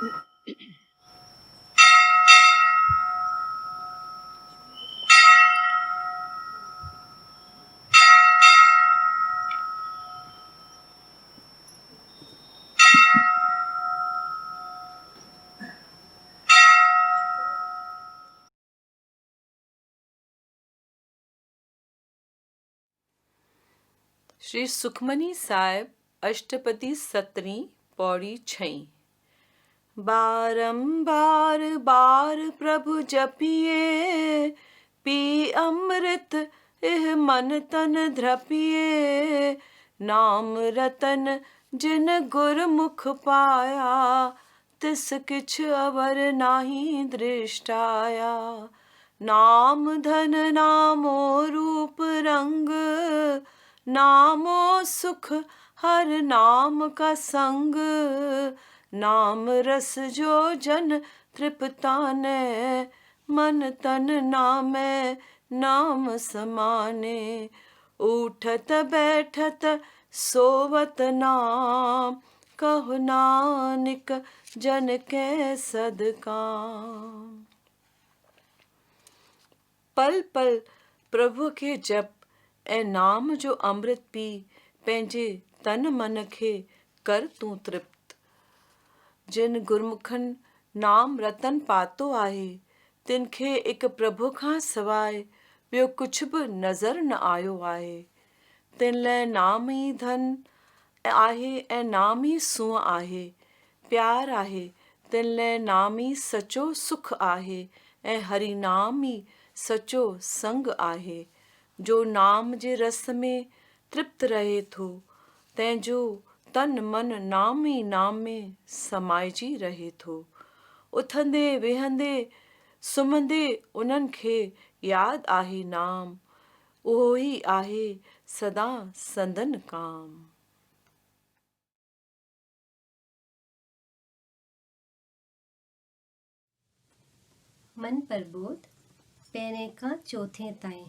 श्री सुखमनी साहिब अष्टपदी 17 पौड़ी 6। बारंबार बार प्रभु जपिए, पी अमृत इह मन तन ध्रपिए। नाम रतन जिन गुरमुख पाया, तिस किछ अवर नाही दृष्टाया। नाम धन नामो रूप रंग, नामो सुख हर नाम का संग। नाम रस जो जन तृप्ताने, मन तन नामे नाम समाने। उठत बैठत सोवत नाम, कहो नानक जन के सदकाम। पल पल प्रभु के जप ऐं नाम जो अमृत पी, पंहिंजे तन मन खे कर तूं तृप्त। जिन गुरमुखन नाम रतन पातो आहे, तिन खे एक प्रभु खां सवाइ ॿियो कुझु बि नज़र न आयो आहे। तिन लाइ नाम ई धन आहे ऐं नाम ई सूंह आहे, प्यार आहे। तिन लाइ नाम ई सचो सुख आहे ऐं हरि नाम ई सचो संग आहे। जो नाम जे रस में तृप्त रहे थो, तंहिंजो तन मन नाम ई नाम में समाइजी रहे थो। उथंदे वेहंदे सुम्हंदे उन्हनि खे यादि आहे नाम, उहो ई आहे सदा संदन काम। मन प्रबोध पहिरें खां चौथे ताईं।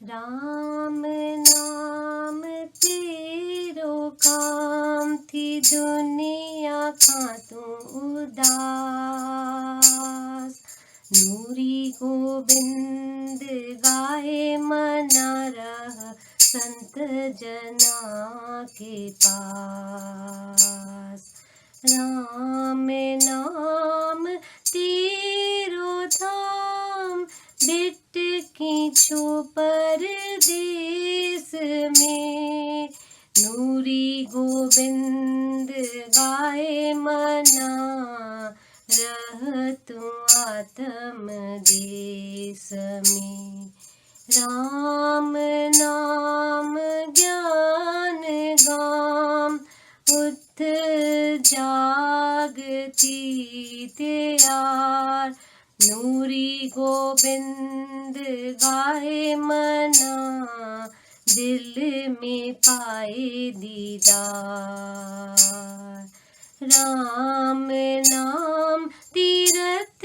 राम नाम तेरो काम थी, दुनिया खां तूं उदास। नूरी गोबिंद गाए मना रह, संत जना के पास। राम नाम तेरो धाम, बिट की छो परदेस में। नूरी गोबिंद गाए मना रह, तू आत्म देश में। राम नाम ज्ञान गाम, उठ जागती तैयार। नूरी गोबिंद गाए मना, दिल में पाए दीदार। राम नाम तीरथ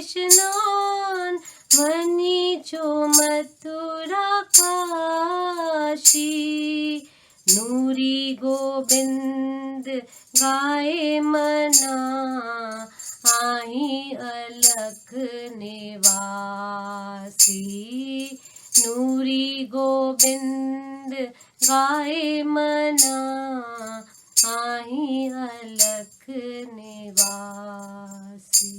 स्नान, वनी जो मथुरा काशी। नूरी गोबिंद गाए मना, आई अलख निवासी। नूरी गोबिंद गाए मना, आई अलख निवासी।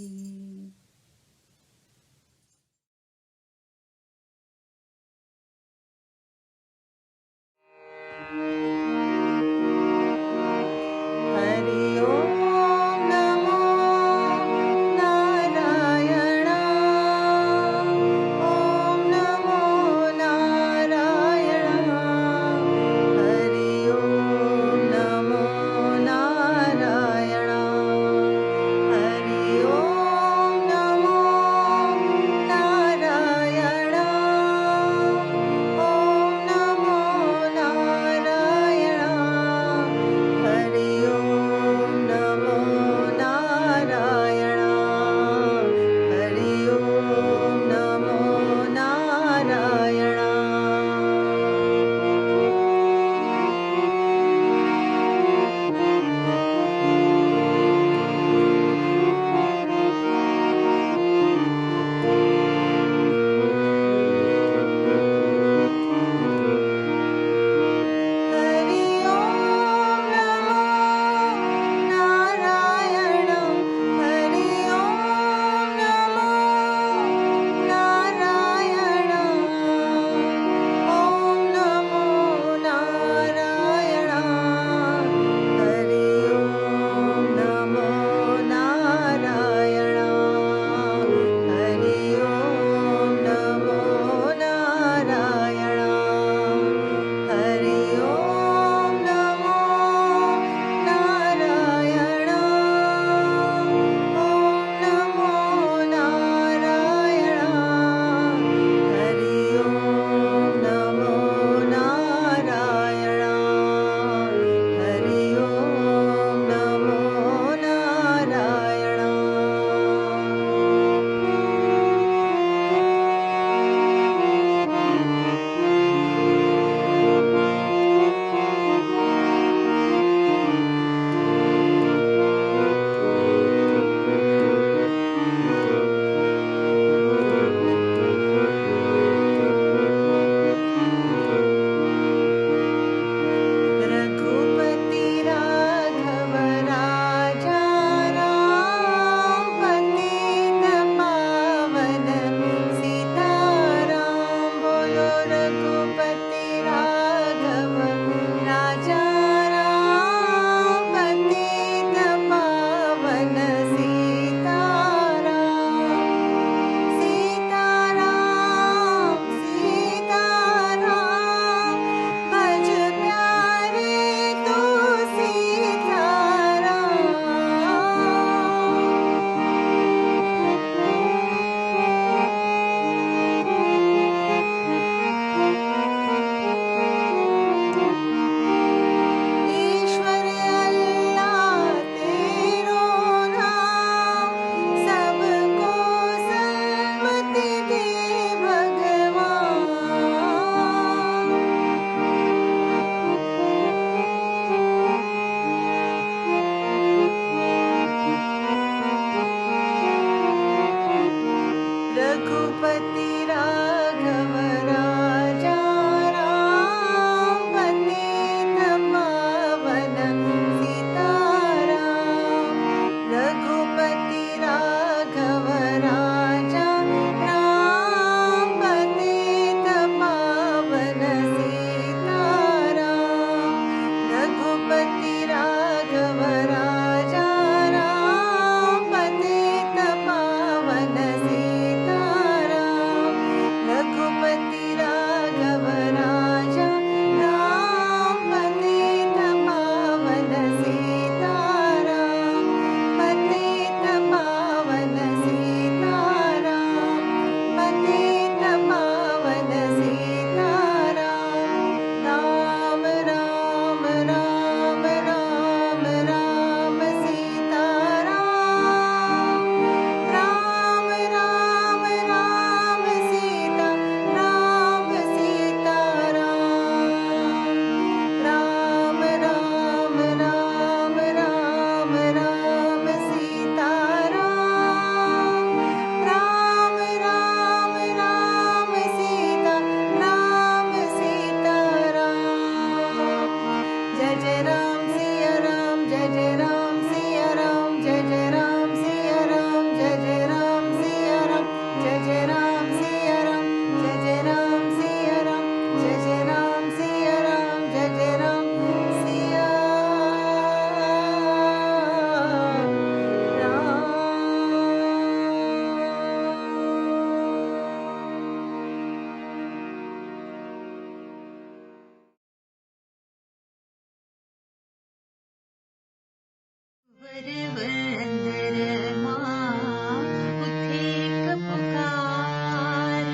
अंदर मां उठे कपुकार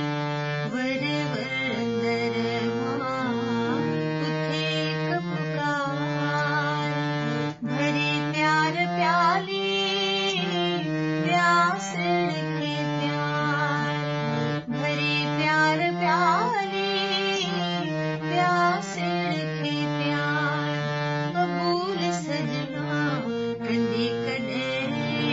अंदर मां उठे कपुकार भरे प्यार प्याले प्यास रखे प्यार भरे प्यार प्याले प्यास रखे प्यार कबूल सजना कंदे कदे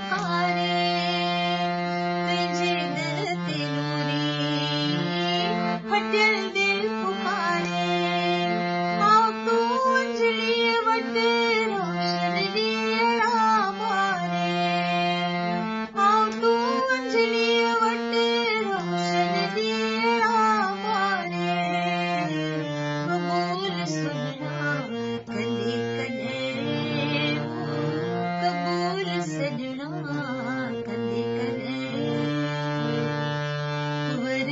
पुकारे तुझे दर ते नूरी फटियल दिल पुकारे आओ तू अंजलि वट रोशन दिया मारे आओ तू अंजलि वट रोशन दिया मारे कबूल सुनना कले कले कबूल सजना कले कले वर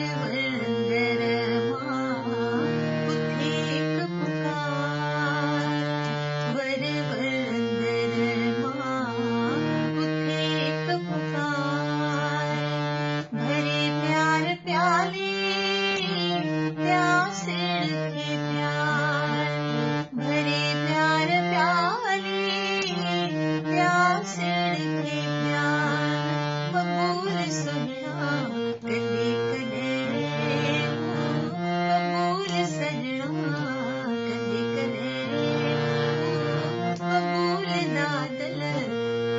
वंदर मां उठे एक पुकार वर वंदर मां उठे एक पुकार भरे प्यार प्याले प्यास रखे प्यार भरे प्यार प्याले प्यास रखे प्यार कबूल सुनना कले कले कबूल सजना कले कले कबूल दादल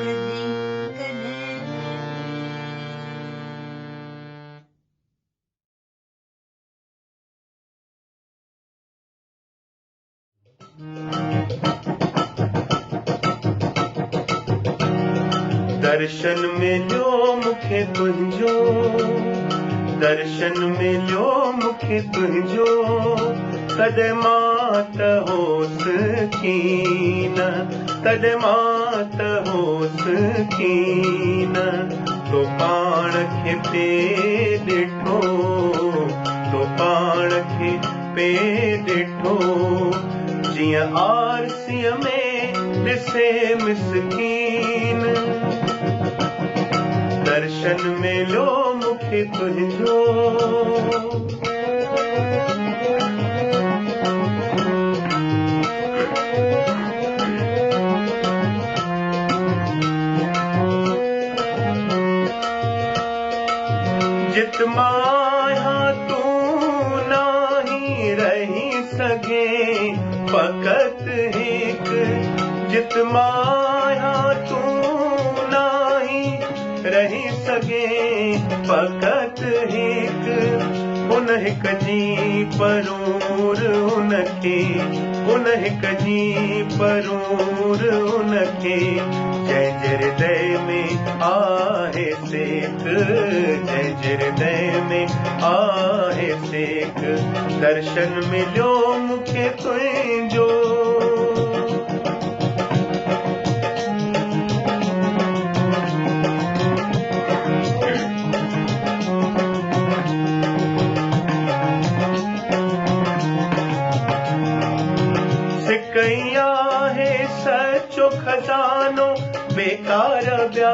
कले कले दर्शन मिलियो मूंखे तुंहिंजो दर्शन मिलियो मूंखे तुंहिंजो तॾहिं मां त होसि कीन तॾहिं मां त होसि कीन तो पाण खे पे ॾिठो तो पाण खे पे ॾिठो जीअं आरसीअ में ॾिसे मिसकीन दर्शन मिलियो मूंखे तुंहिंजो जित माया तू नाही रही सघे फ़क़त हिक जित माया तू नाही रही सघे फ़क़त हिक उन हिक जी परूर उनखे उन हिक जी परूर उनखे जंहिंजे हृदय में आहे सेक जंहिंजे हृदय में आहे सेक दर्शन मिलियो मूंखे तुंहिंजो सिकई आहे सचो खजानो बेकार ॿिया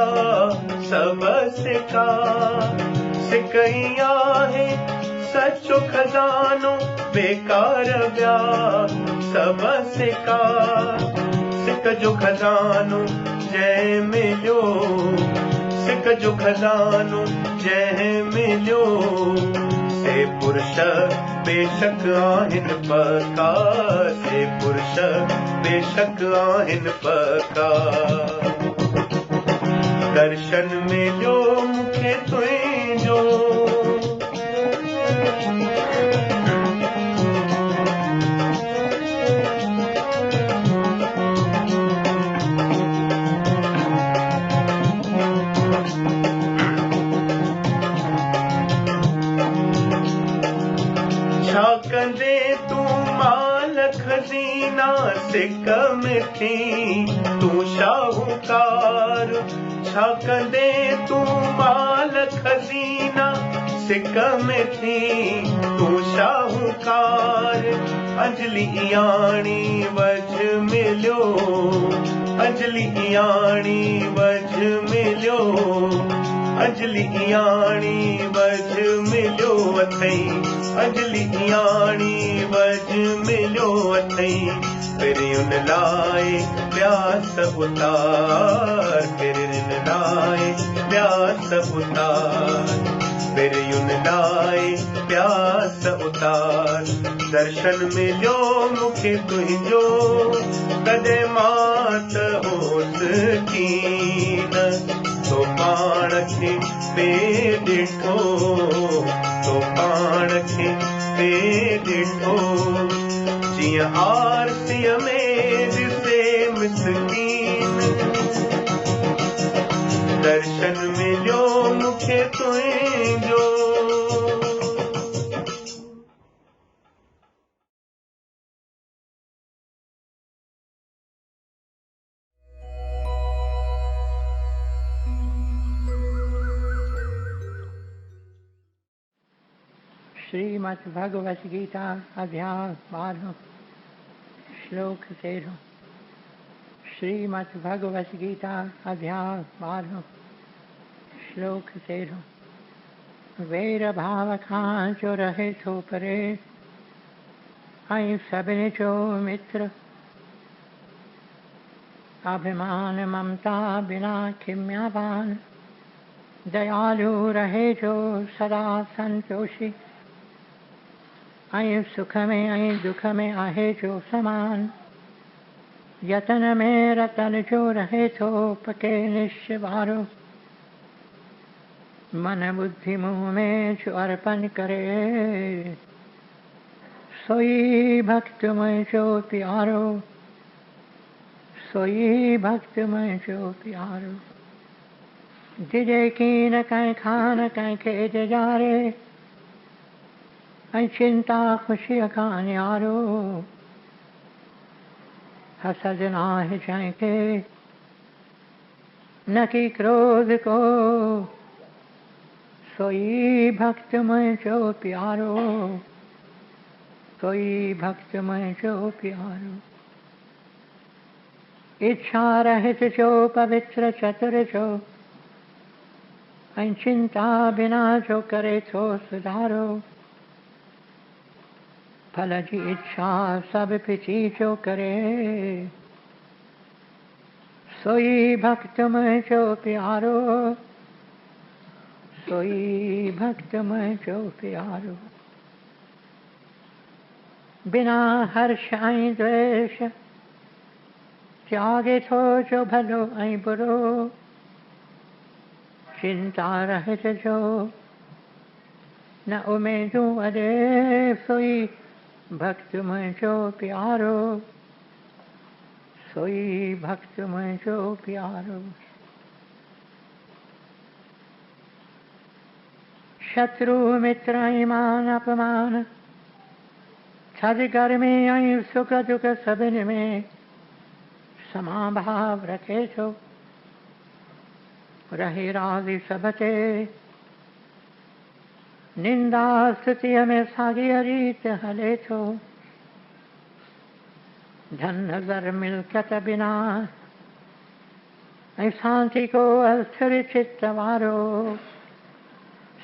सब सिका सिकई आहे सचो खजानो बेकार ॿिया सब सिका सिक जो खजानो जंहिं मिलियो सिक जो खजानो जंहिं मिलियो से पुरुष बेशक आहिनि पका से पुरुष बेशक आहिनि पका दर्शन मिलियो मूंखे तुंहिंजो छा कंदे तूं माल खज़ीना सिक में थी तूं शाहूकार छा कंदे तूं माल खज़ीना सिक में थी तूं शाहूकार अंजलि याणी वझ मिलियो अंजलि याणी वझ मिलियो अंजलि याणी वझ मिलियो अथई अंजलि याणी वझ मिलियो अथई फिरियुन लाइ प्यास उतार फिरियुन लाइ प्यास उतार फिरियुन लाइ प्यास उतार दर्शन मिलियो मूंखे तुंहिंजो कॾहिं मां त होसि कीन तो खे पे ॾिठो तो पाण खे पे ॾिठो जीअं आरतीअ में ॾिसे मिसकीन दर्शन मिलियो मूंखे तुंहिंजो श्रीमद् भगवत गीता अध्याय 12 श्लोक 13 श्रीमद् भगवत गीता अध्याय 12 श्लोक 13 वैर भाव खां जो रहे थो परे ऐं सभिनी जो मित्र अभिमान ममता बिना खिम्यावान दयालु रहे जो सदा संतोषी ऐं सुख में ऐं दुख में आहे जो समान यतन में रतन जो रहे थो पके निश्चय वारो मन बुद्धि मुँह में जो अर्पण करे सोई भक्त मुझो प्यारो सोई भक्त मुझो प्यारो जिजे की न कहीं खान कहीं खेज जारे ऐं चिंता ख़ुशीअ खां न्यारो हसद नाहे जंहिंखे न की क्रोध को सोई भक्त मुंहिंजो प्यारो सोई भक्त मुंहिंजो प्यारो इच्छा रहित जो पवित्र चतुर जो ऐं चिंता बिना जो करे थो सुधारो फल जी इच्छा सब पिछी जो करे सोई भक्त मुझो प्यारो सोई भक्त मुझो प्यारो बिना हर्ष ऐं द्वेष त्यागे थो जो भलो ऐं बुरो चिंता रहित जो न उमेदूं अॾे सोई भक्त मुझो प्यारो सोई भक्त मुझो प्यारो शत्रु मित्र ऐं मान अपमान थधि गर्मी ऐं सुख दुख सभिनी में समाभाव रखे थो रहे राज़ी सब ते निंदा स्तुतिअ में साॻीअ रीत हले थो धन ज़र मिल्कियत बिना ऐं शांति को अस्थिर चित्त वारो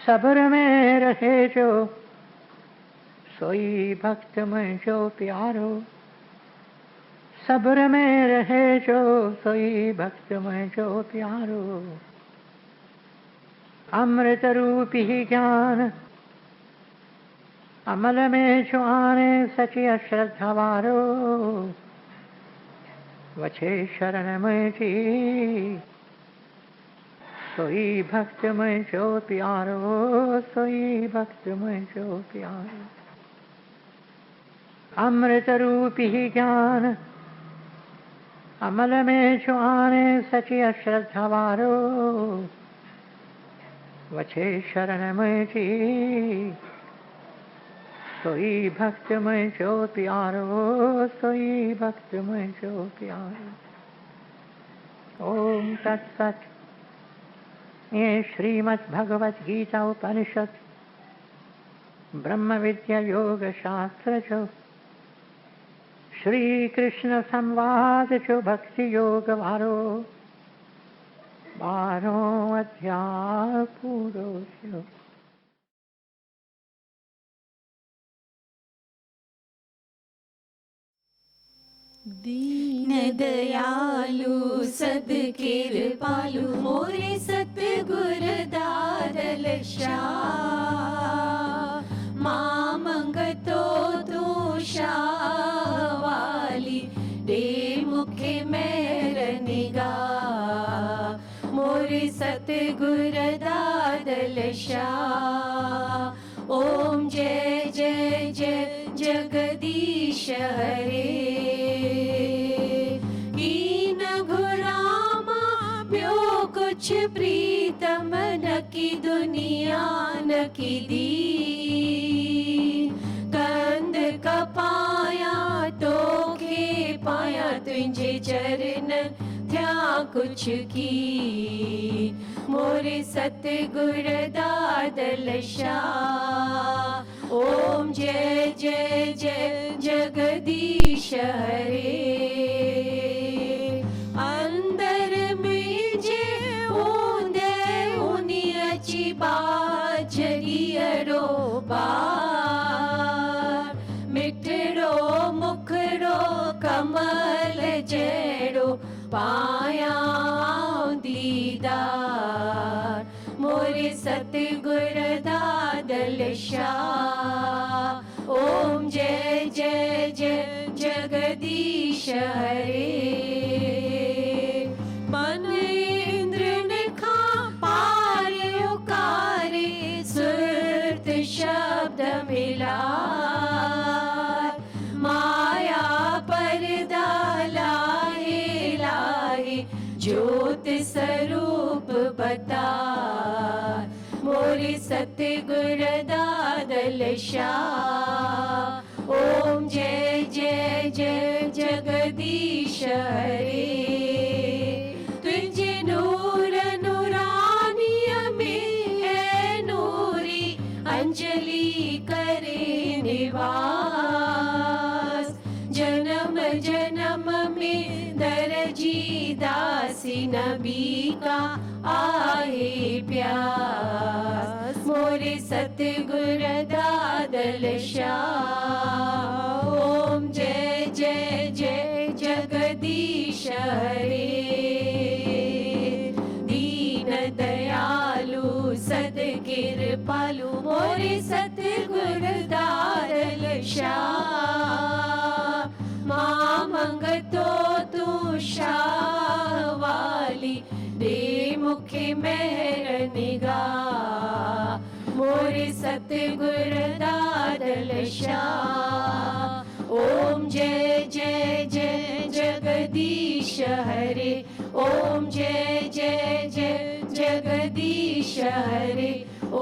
सब्र में रहे जो सोई भक्त मुझो प्यारो सब्र में रहे जो सोई भक्त मुझो प्यारो अमृत रूपी ज्ञान अमल में जो आने सची अश्रद्धा वारो वछे शरण मुझी सोई भक्त मुझो प्यारो सोई भक्त मुझो प्यारो अमृत रूपी ज्ञान अमल में जो आने सची अश्रद्धा वारो वछे शरण मुझी सोई भक्त मुझो प्यारो सोई भक्त मुझो प्यारो ओम तत्सत ये श्रीमद् भगवत गीता उपनिषद ब्रह्म विद्या योग शास्त्र जो श्री कृष्ण संवाद जो भक्ति योग वारो 12 अध्याय पूरो थियो। दीन दयालु सद कृपालु मोरे सतगुर दादल शाह मां मंगतो तू शाह वाली दे मुखे मेहर निगाह मोरे सतगुर दादल शाह। ओम जय जय जय जगदीश हरे। कीन घुरामा ब्यो कुछ प्रीतम न की दुनिया न की दी। कंद कपाया तोखे पाया तुझे चरण थया कुछ की। मोरे सतगुर दादल शाह। ओम जय जय जय जगदीश हरे। अंदर में जे ऊंदे उनी अची बाज दियरो बार। मिठड़ो मुखड़ो कमल जड़ो पाया दीदार। मोरे सतगुर दादल शाह। ओम जय जय जय जगदीश हरे। मन इंद्र निखा पारे उकारे सुरत शब्द मिला। माया पर्दा लाहे लाहे ज्योत स्वरूप बता। मोरे सतगुर दादल शाह। ओम जय जय जय जगदीश हरे। तुझे नूर नूरानिय में है नूरी अंजलि करे निवास। जन्म जन्म में दरजी दासी नबी का आए प्यास। मोरे सतगुर दादल शाह। ओम जय जय जय जगदीश हरे। दीन दयालु सद कृपालु मोरे सतगुर दादल शाह। मां मंगतो तू शाह वाली दे मुखे मेहर निगाह। मोरे सतगुर दादल शाह। ओम जय जय जय जगदीश हरे। ओम जय जय जय जगदीश हरे।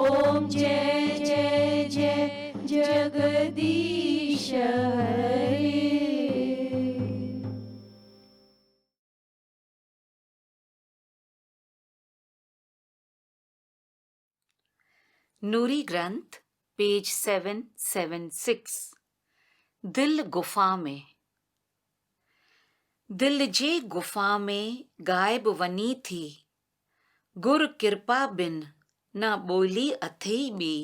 ओम जय जय जय जगदीश हरे। नूरी ग्रंथ पेज 776। दिल गुफा में। दिल जे गुफा में गायब वनी थी। गुर कृपा बिन न ॿोली अथई ॿी।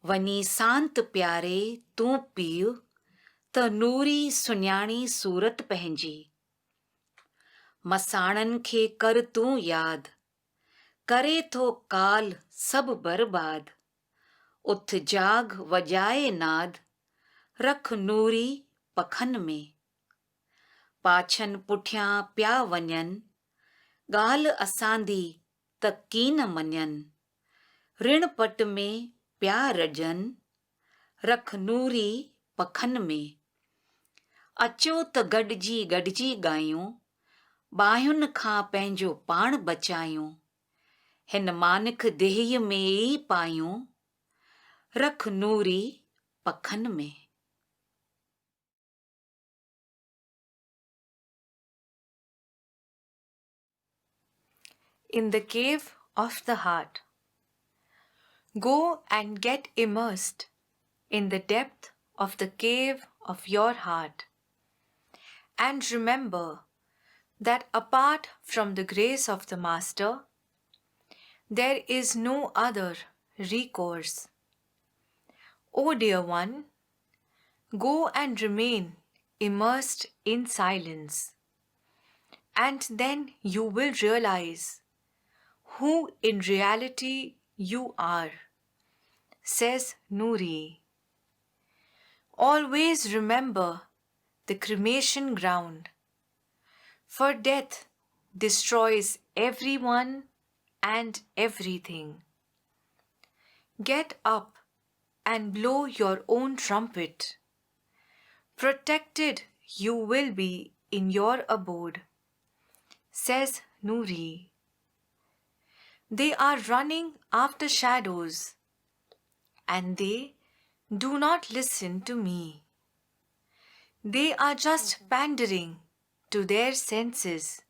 वनी सांत प्यारे तूं पीउ त नूरी सुञाणी सूरत पंहिंजी। मसाणनि खे कर तूं याद करे थो काल सभु बर्बाद। उथ जाग वॼाए नाद रख नूरी पखनि में। पाछनि पुठियां पिया वञनि ॻाल्हि असांदी त कीन मञनि। ऋण पट में पिया रजनि रख नूरी पखनि में। अचो त गॾिजी गॾिजी ॻायूं बाहियुनि खां पंहिंजो पाण बचायूं। हिन मानिक देहीअ में ई पायूं रख नूरी पखनि में। In the cave of the heart. Go and get immersed in the depth of the cave of your heart. And remember that apart from the grace of the Master, there is no other recourse. O dear one, go and remain immersed in silence, and then you will realize who in reality you are, says Nuri. Always remember the cremation ground, for death destroys everyone and everything. Get up and blow your own trumpet. Protected you will be in your abode, says Nuri. They are running after shadows, and they do not listen to me. They are just pandering to their senses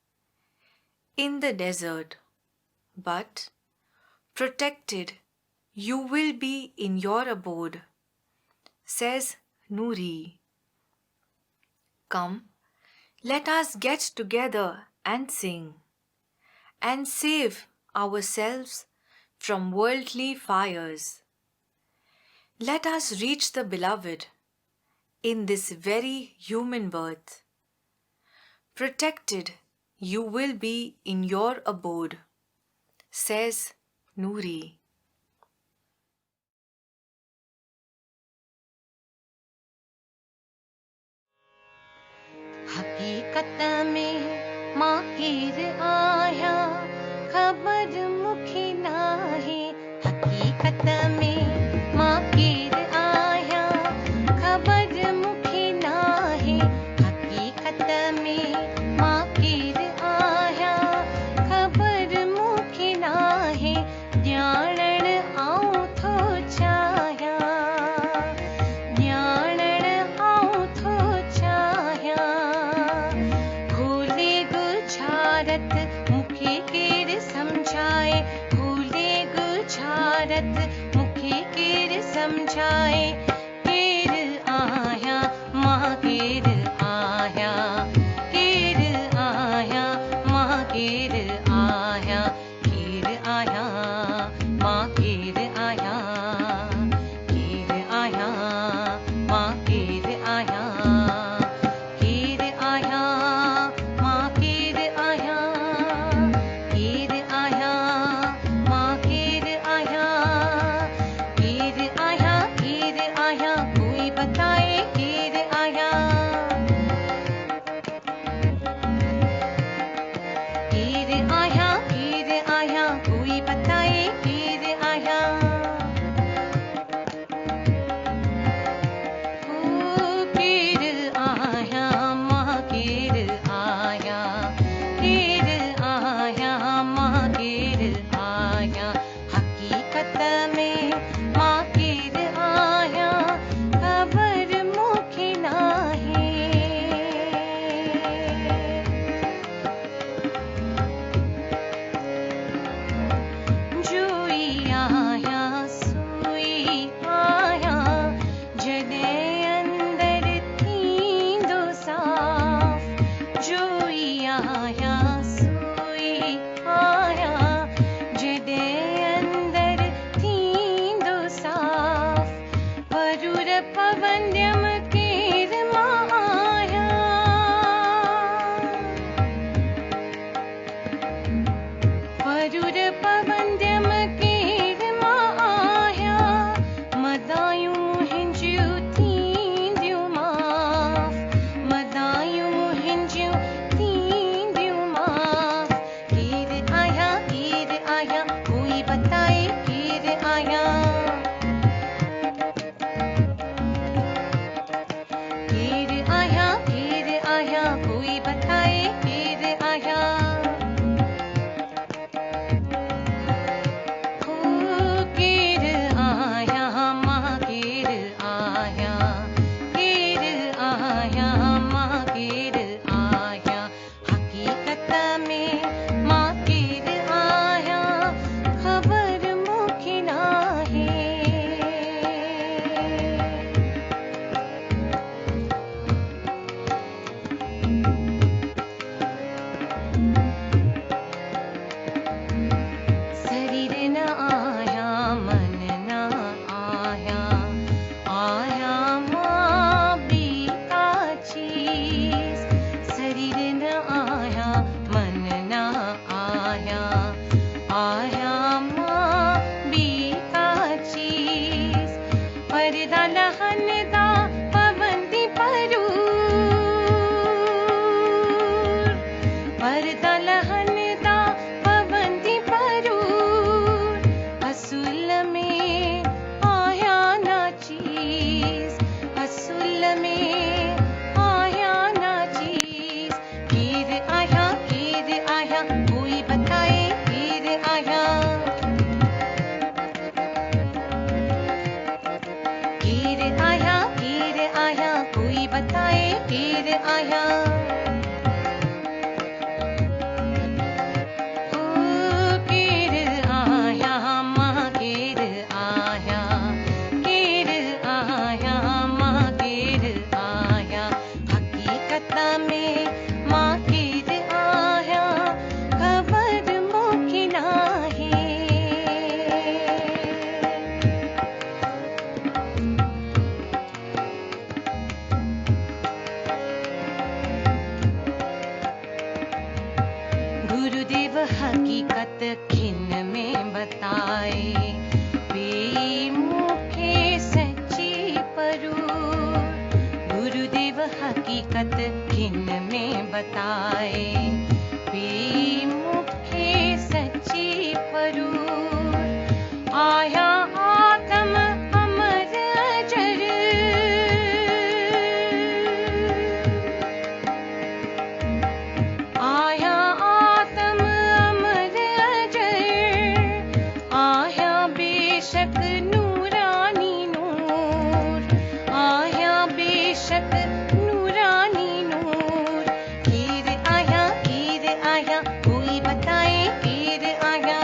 in the desert, but protected you will be in your abode, says Nuri. Come, let us get together and sing, and save ourselves from worldly fires. Let us reach the Beloved in this very human birth. Protected you will be in your abode, says Nuri. हकीकत में माहिर आया खबर मुखी नाही हकीकत में माहिर आया खबर मुखी नाही हकीकत में माहिर आया खबर मुखी नाही ॼाणण आऊं थो चाहियां ॼाणण आऊं थो चाहियां भूले गुछारत मुखे केर समझाए भूले गुछारत मुखे केर समझाए केर आया मां केर आया केर आया मां केर आया केर आया मां केर आया केर आया मां केर आया केर आया मां केर आया केर आया मां केर आया केर आया केर आया कोई बताए केर आया केर आया कोई बताए में बताए बेमुखे सच्ची परू गुरुदेव हकीकत किन में बताए बेमुखे सच्ची परू आया आत्म अमर अजर आया आत्म अमर अजर आया बेशक नूरानी नूर आया बेशक नूरानी नूर कीर आया कोई बताए कीर आया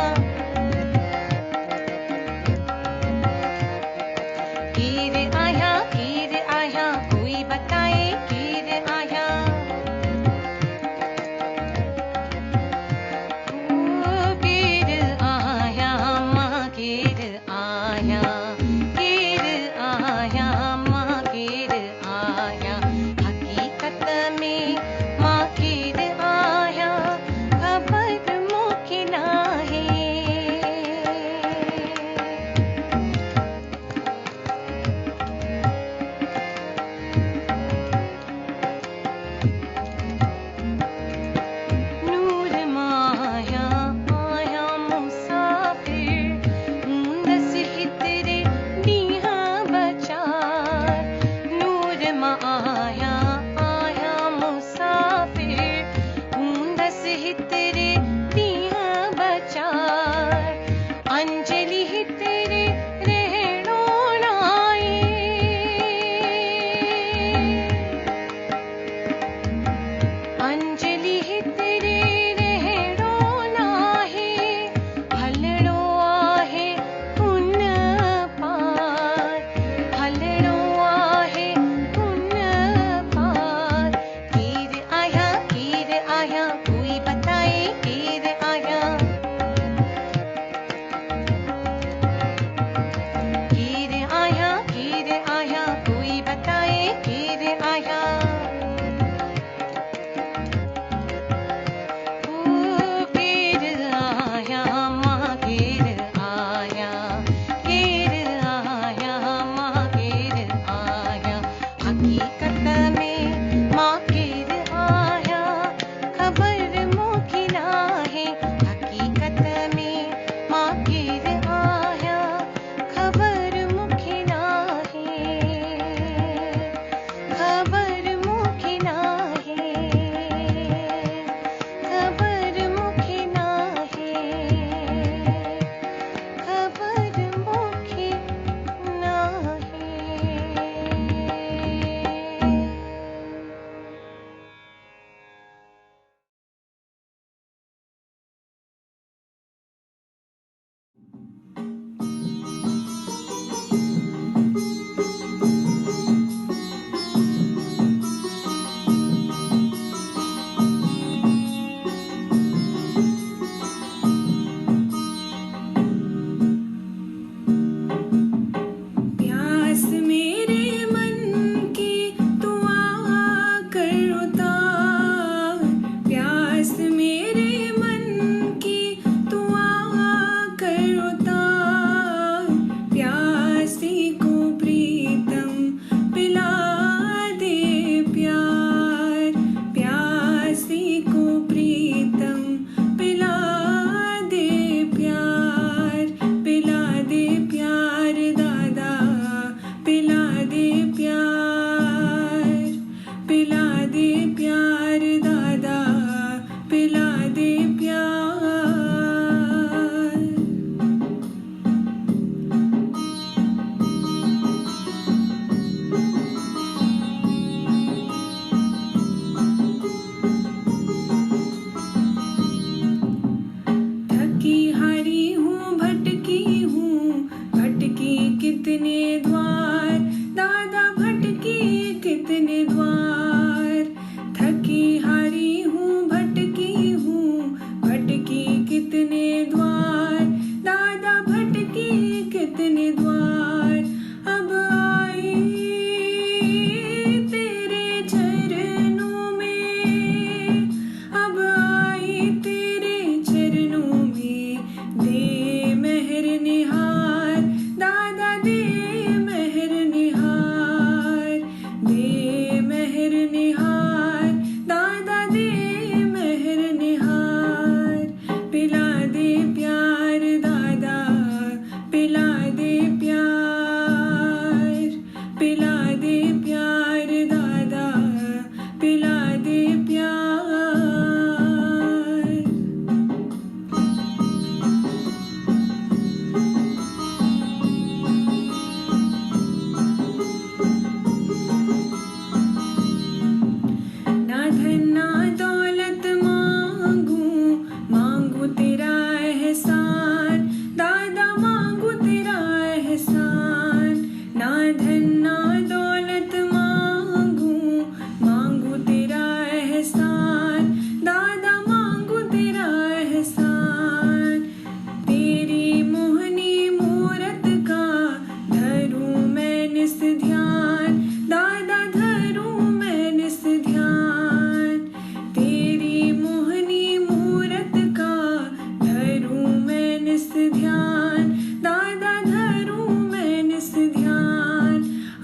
ध्यान दादा धरूं मैं निस ध्यान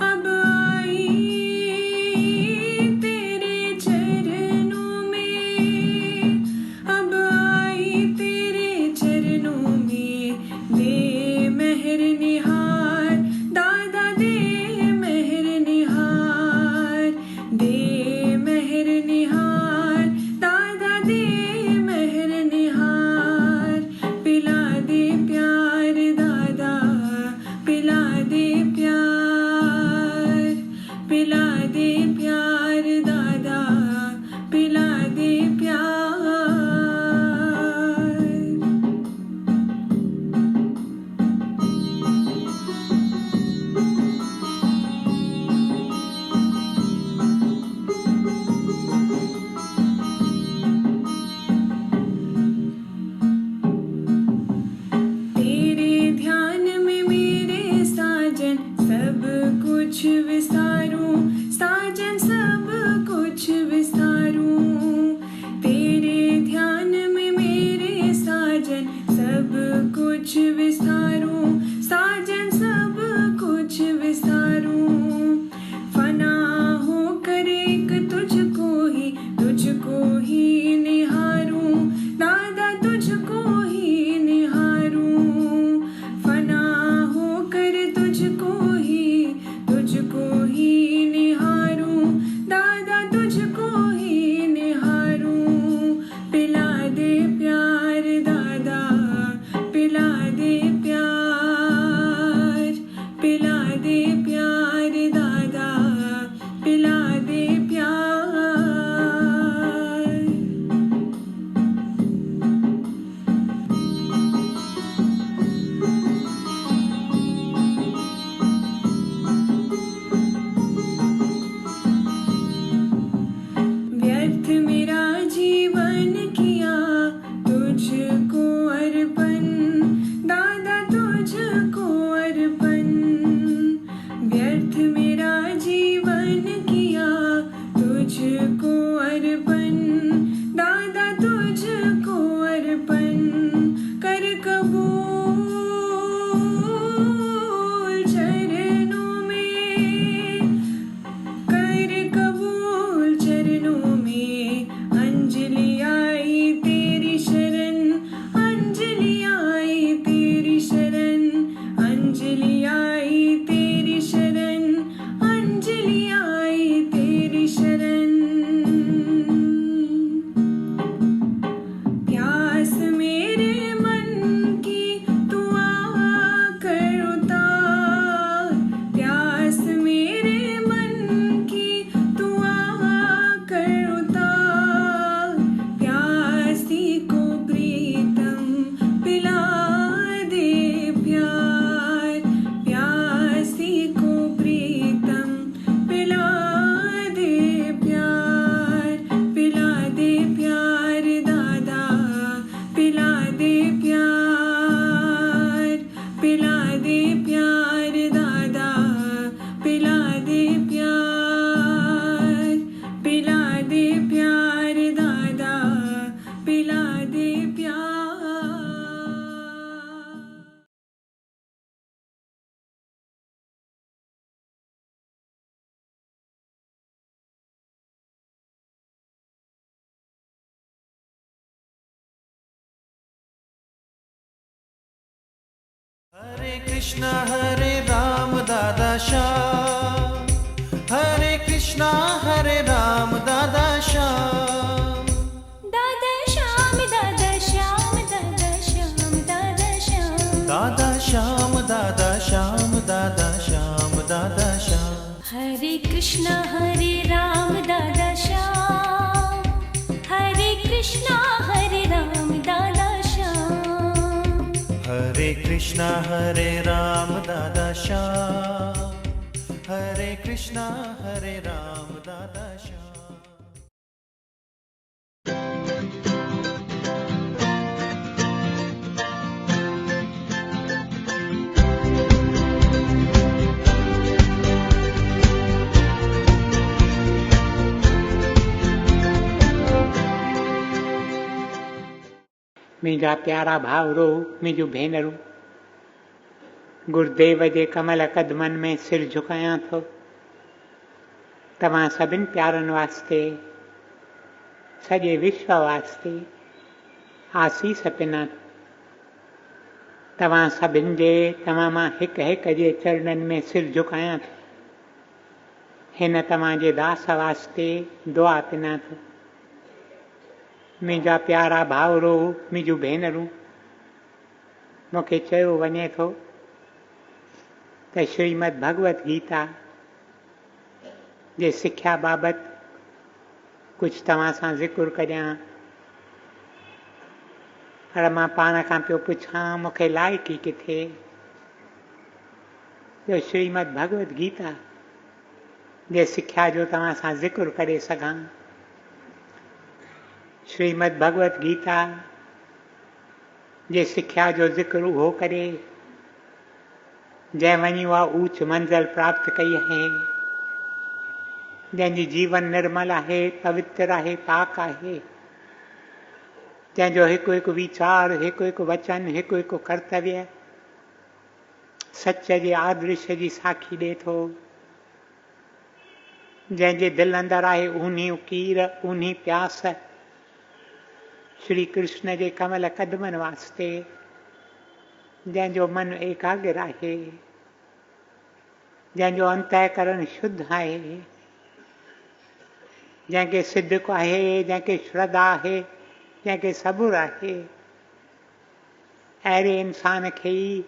अब आई तेरे चरणों में अब आई तेरे चरणों में दे मेहर निहार दादा दे मेहर निहार दे मेहर निहार दादा दे मेहर निहार पिला दे प्यार दादा पिला दे प्यार पिला दे प्यार दादा पिला दे प्यार तेरे ध्यान में मेरे साजन सब कुछ विसारूं साजन सब कुछ विसारूं तेरे ध्यान में मेरे साजन सब कुछ विसारूं साजन सब कुछ विसारूं फना होकर एक तुझको ही निहारूं दादा तुझको ही निहारूं फना होकर तुझको ही निहारूं दादा तुझको ही निहारूं पिला दे प्यार दादा पिला दे प्यार पिला दे प्यार दादा पिला दे प्यार व्यर्थ मेरा जीवन किया तुझको अर्पण दादा तुझको अर्पण व्यर्थ मेरा जीवन किया तुझको अर्पण दादा तुझको अर्पण कर कबूल चरणों में कर कबूल चरणों में अंजलि आई तेरी शरण अंजलि आई तेरी शरण अंजलि आई तेरी शरण अंजलि आई तेरी शरण प्यास मेरे मन की तू आकर उतार प्यास मेरे मन की तू आकर उतार प्यासी को प्रीतम पिला दे प्यार प्यासी को प्रीतम पिला दे प्यार पिला दे प्यार दादा पिला दे प्यार पिला दे प्यार दादा पिला दे प्यार पिला दे प्यार दादा पिला दे प्यार हरे कृष्णा हरे राम दादा श्याम हरे कृष्णा हरे राम दादा श्याम दादा श्याम दादा श्याम दादा श्याम दादा श्याम दादा श्याम दादा श्याम दादा श्याम दादा श्याम हरे कृष्णा हरे राम दादा श्याम हरे कृष्णा हरे राम दादा श्याम हरे कृष्णा हरे राम दादा श्याम हरे कृष्णा हरे राम दादा श्याम मुंहिंजा प्यारा भाउरो मुंहिंजूं भेनरूं गुरुदेव जे कमल कदमनि में सिर झुकायां थो। तव्हां सभिनि प्यारनि वास्ते, सॼे विश्व वास्ते आसीस पिना। तव्हां सभिनि जे, तव्हां मां हिक हिक जे चरणनि में सिर झुकायां थो। हिन तव्हां जे दास वास्ते दुआ पिना थो। मुंहिंजा प्यारा भाउरो, मुंहिंजूं भेनरूं, मूंखे चयो वञे थो त श्रीमद भगवत गीता जे सिख्या बाबति कुझु तव्हां सां ज़िक्र करियां। पर मां पाण खां पियो पुछां, मूंखे लाइक़ी किथे जो श्रीमद भगवत गीता जे सिख्या जो तव्हां सां ज़िक्र करे सघां। श्रीमद भगवत गीता जे सिख्या जो ज़िक्र उहो करे जंहिं वञी उहा ऊच मंज़िल प्राप्त कई आहे, जंहिंजी जीवन निर्मल आहे, पवित्र आहे, पाक आहे, जंहिंजो हिकु हिकु वीचार, हिकु हिकु वचन, हिकु हिकु कर्तव्य सच जे आदर्श जी साखी ॾिए थो। जंहिंजे दिलि अंदरि आहे ऊन्ही उकीर, ऊन्ही प्यास श्री कृष्ण जे कमल कदमनि वास्ते, जंहिंजो मन एकाग्र आहे, जंहिंजो अंतःकरण शुद्ध आहे, जंहिंखे सिदक आहे, जंहिंखे श्रद्धा आहे, जंहिंखे सबुर आहे, अहिड़े इंसान खे ई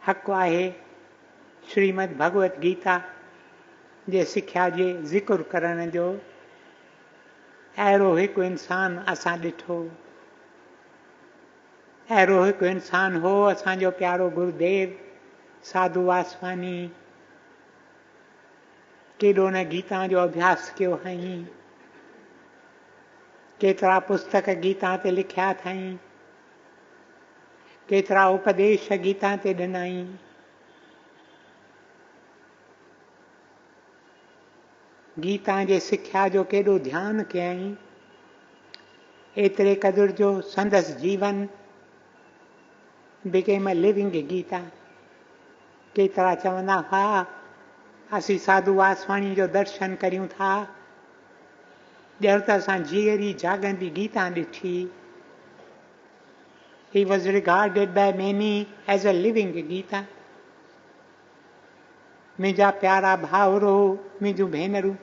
हक़ आहे श्रीमद भगवत गीता जे सिख्या जे ज़िक्र करण जो। अहिड़ो हिकु इंसान असां ॾिठो, अहिड़ो हिकु इंसान हो असांजो प्यारो गुरुदेव साधू वासवानी। केॾो न गीता जो अभ्यास कयो हई, केतिरा पुस्तक गीता ते लिखिया अथई, केतिरा उपदेश गीता ते ॾिनई। गीता जे सिख्या जो केॾो ध्यानु कयई, एतिरे क़दुर जो संदसि जीवन बिकेम अ लिविंग गीता। केतिरा चवंदा हुआ असीं साधू वासवाणी जो दर्शन करियूं था, ॼण त असां जीअरी जाॻंदी गीता ॾिठी। He was regarded by many as a living Gita. मुंहिंजा प्यारा भाउरो, मुंहिंजूं भेनरूं,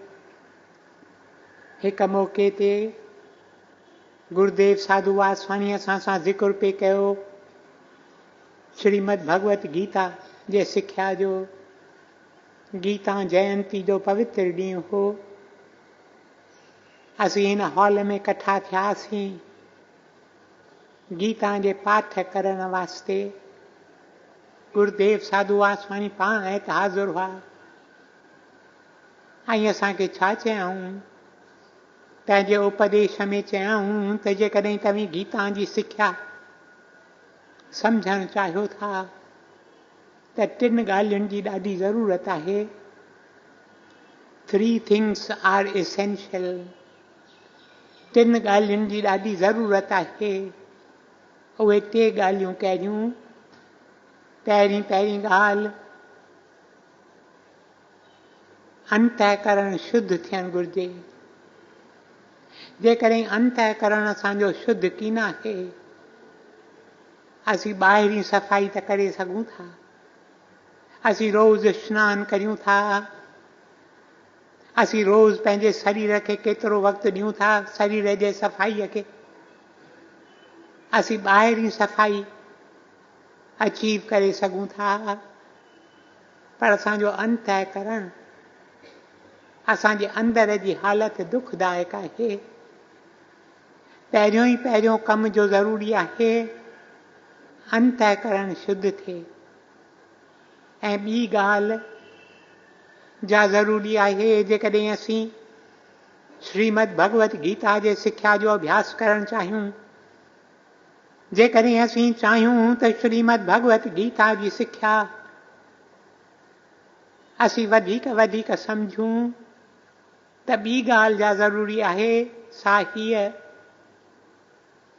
हिक मौके ते गुरुदेव साधू वासवाणी असां सां ज़िक्र पे कयो श्रीमद भगवत गीता जे सिख्या जो। गीता जयंती जो पवित्र ॾींहुं हो। असीं हिन हॉल में कठा थियासीं गीता जे पाठ करण वास्ते। गुरुदेव साधू वासवाणी पाण हिते हाज़ुर हुआ। ऐं असांखे छा चयऊं, पंहिंजे उपदेश में चयऊं त जेकॾहिं तव्हीं गीता जी सिख्या सम्झणु चाहियो था त 3 ॻाल्हियुनि जी ॾाढी ज़रूरत आहे। 3 things are essential। 3 ॻाल्हियुनि जी ॾाढी ज़रूरत आहे। उहे 3 ॻाल्हियूं कहिड़ियूं? पहिरीं ॻाल्हि, अंतःकरण शुद्ध थियणु घुरिजे। जेकॾहिं अंतःकरण असांजो शुद्ध की न आहे, असीं ॿाहिरीं सफ़ाई त करे सघूं था, असीं रोज़ सनानु करियूं था, असीं रोज़ पंहिंजे शरीर खे केतिरो वक़्तु ॾियूं था शरीर जे सफ़ाईअ खे, असीं ॿाहिरीं सफ़ाई अचीव करे सघूं था, पर असांजो अंतःकरण, असांजे अंदर जी हालत दुखदायक आहे। पहिरियों कम जो ज़रूरी आहे अंतःकरण शुद्ध थिए। ऐं ॿी ॻाल्हि जा ज़रूरी आहे, जेकॾहिं असीं श्रीमद भगवत गीता जे सिख्या जो अभ्यास करणु चाहियूं, जेकॾहिं असीं चाहियूं त श्रीमद भगवत गीता जी सिख्या असीं वधीक सम्झूं, त ॿी ॻाल्हि जा ज़रूरी आहे, सा हीअ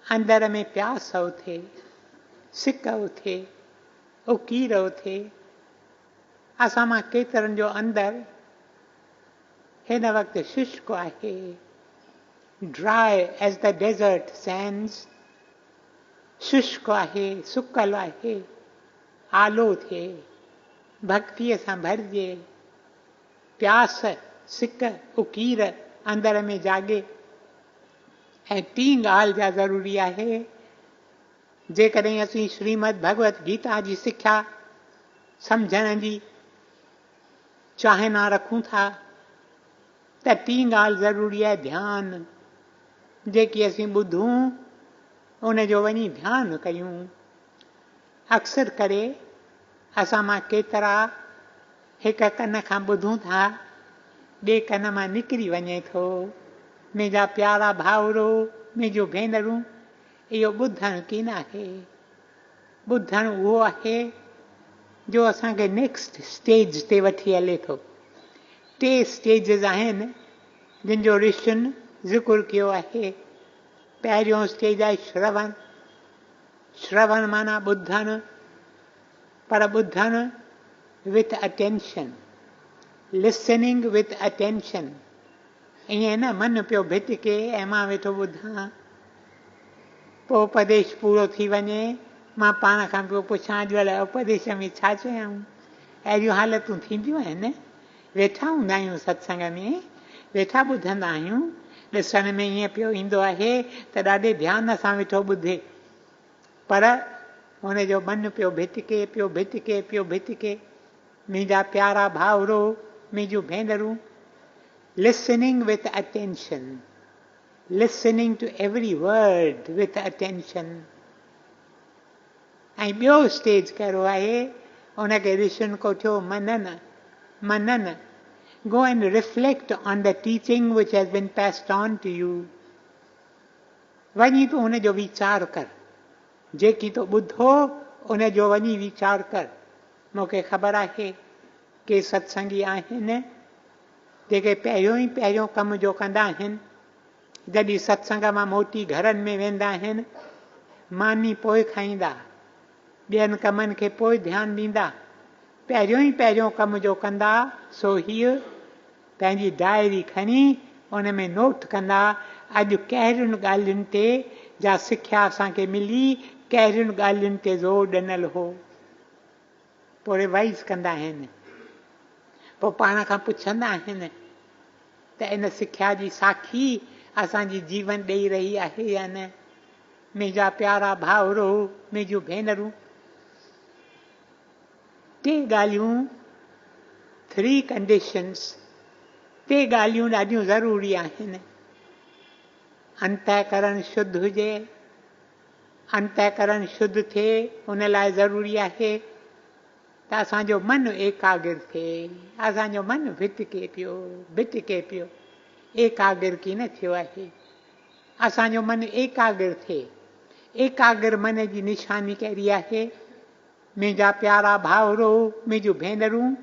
अंदर में प्यास उथे, सिक उथे, उकीर उथे, असां मां केतिरनि जो अंदरि हिन वक़्तु शुष्क आहे, dry as the desert sands, शुष्क आहे, सुकल आहे, आलो थिए, भक्तीअ सां भरिजे, प्यास सिक उकीर अंदर में जागे। ऐं टी ॻाल्हि जा ज़रूरी आहे, जेकॾहिं असीं श्रीमद भगवत गीता जी सिख्या सम्झण जी चाहीना रखूं था त टी ॻाल्हि ज़रूरी आहे, ध्यानु। जेकी असीं ॿुधूं उन जो वञी ध्यानु कयूं। अक्सर करे असां मां केतिरा हिक कन खां ॿुधूं था, ॿिए कन मां निकिरी वञे थो। मुंहिंजा प्यारा भाउरो, मुंहिंजूं भेनरूं, इहो ॿुधणु की न आहे? ॿुधणु उहो आहे जो असांखे नेक्स्ट स्टेज ते वठी हले थो। टे स्टेजिस आहिनि जिन जो ऋषियुनि ज़िक्र कयो आहे। पहिरियों स्टेज आहे श्रवण। श्रवण माना ॿुधणु, पर ॿुधणु with attention, listening with attention. ईअं न मन पियो भिटके ऐं मां वेठो ॿुधां, पोइ उपदेश पूरो थी वञे, मां पाण खां पियो पुछां अॼु अलाए उपदेश में छा चयाऊं। अहिड़ियूं हालतूं थींदियूं आहिनि। वेठा हूंदा आहियूं सत्संग में, वेठा ॿुधंदा आहियूं, ॾिसण में ईअं पियो ईंदो आहे त ॾाढे ध्यान सां वेठो ॿुधे, पर हुनजो मन पियो भिटके पियो भिटके पियो भिटके। मुंहिंजा प्यारा भाउरो, मुंहिंजूं भेनरूं, listening with attention, listening to every word with attention। ऐं ॿियो स्टेज कहिड़ो आहे, उनखे ऋषियुनि कोठियो मनन। मनन, go and reflect on the teaching which has been passed on to you। वञी तूं हुनजो वीचार कर, जेकी तो ॿुधो उनजो वञी वीचार कर। मूंखे ख़बर आहे के सत्संगी आहिनि जेके पहिरियों कम जो कंदा आहिनि। जॾहिं सत्संग मां मोटी घरनि में वेंदा आहिनि, मानी पोइ खाईंदा, ॿियनि कमनि खे पोइ ध्यानु ॾींदा। पहिरियों कम जो कंदा सो हीअ, पंहिंजी डायरी खणी उन में नोट कंदा, अॼु कहिड़ियुनि ॻाल्हियुनि ते जा सिख्या असांखे मिली, कहिड़ियुनि ॻाल्हियुनि ते ज़ोर ॾिनल हो। पोइ रिवाइज़ कंदा आहिनि। पोइ पाण खां पुछंदा आहिनि त इन सिख्या जी साखी असांजी जीवन ॾेई रही आहे या न। मुंहिंजा प्यारा भाउरो, मुंहिंजूं भेनरूं, टे ॻाल्हियूं, 3 कंडीशन्स, टे ॻाल्हियूं ॾाढियूं ज़रूरी आहिनि। अंतःकरण शुद्ध हुजे, अंतःकरण शुद्ध थिए उन लाइ ज़रूरी आहे त असांजो मन एकाग्र थिए। असांजो मन भिटके पियो, एकाग्र की न थियो आहे। असांजो मन एकाग्र थिए। एकाग्र मन जी निशानी कहिड़ी आहे? मुंहिंजा प्यारा भाउरो, मुंहिंजूं भेनरूं,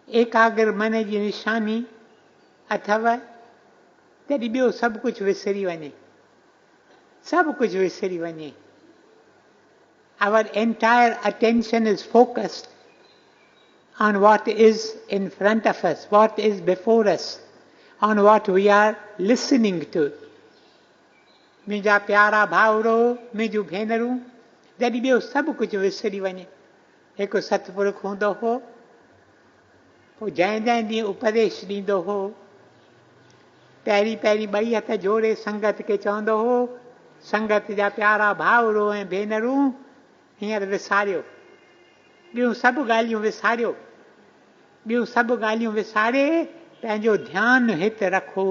एकाग्र मन जी निशानी अथव जॾहिं ॿियो सभु कुझु विसरी वञे, सभु कुझु विसरी वञे। Our entire attention is focused on what is in front of us, what is before us, on what we are listening to। मुंहिंजा प्यारा भाउरो, मुंहिंजूं भेनरूं, जॾहिं ॿियो सभु कुझु विसरी वञे। हिकु सतपुरुख हूंदो हो, पोइ जंहिं ॾींहुं उपदेश ॾींदो हो, पहिरीं ॿई हथ जोड़े संगत खे चवंदो हो, संगत जा प्यारा भाउरो ऐं भेनरूं, हींअर विसारियो, ॿियूं सभु ॻाल्हियूं विसारियो, ॿियूं सभु ॻाल्हियूं विसारे पंहिंजो ध्यानु हिते रखो।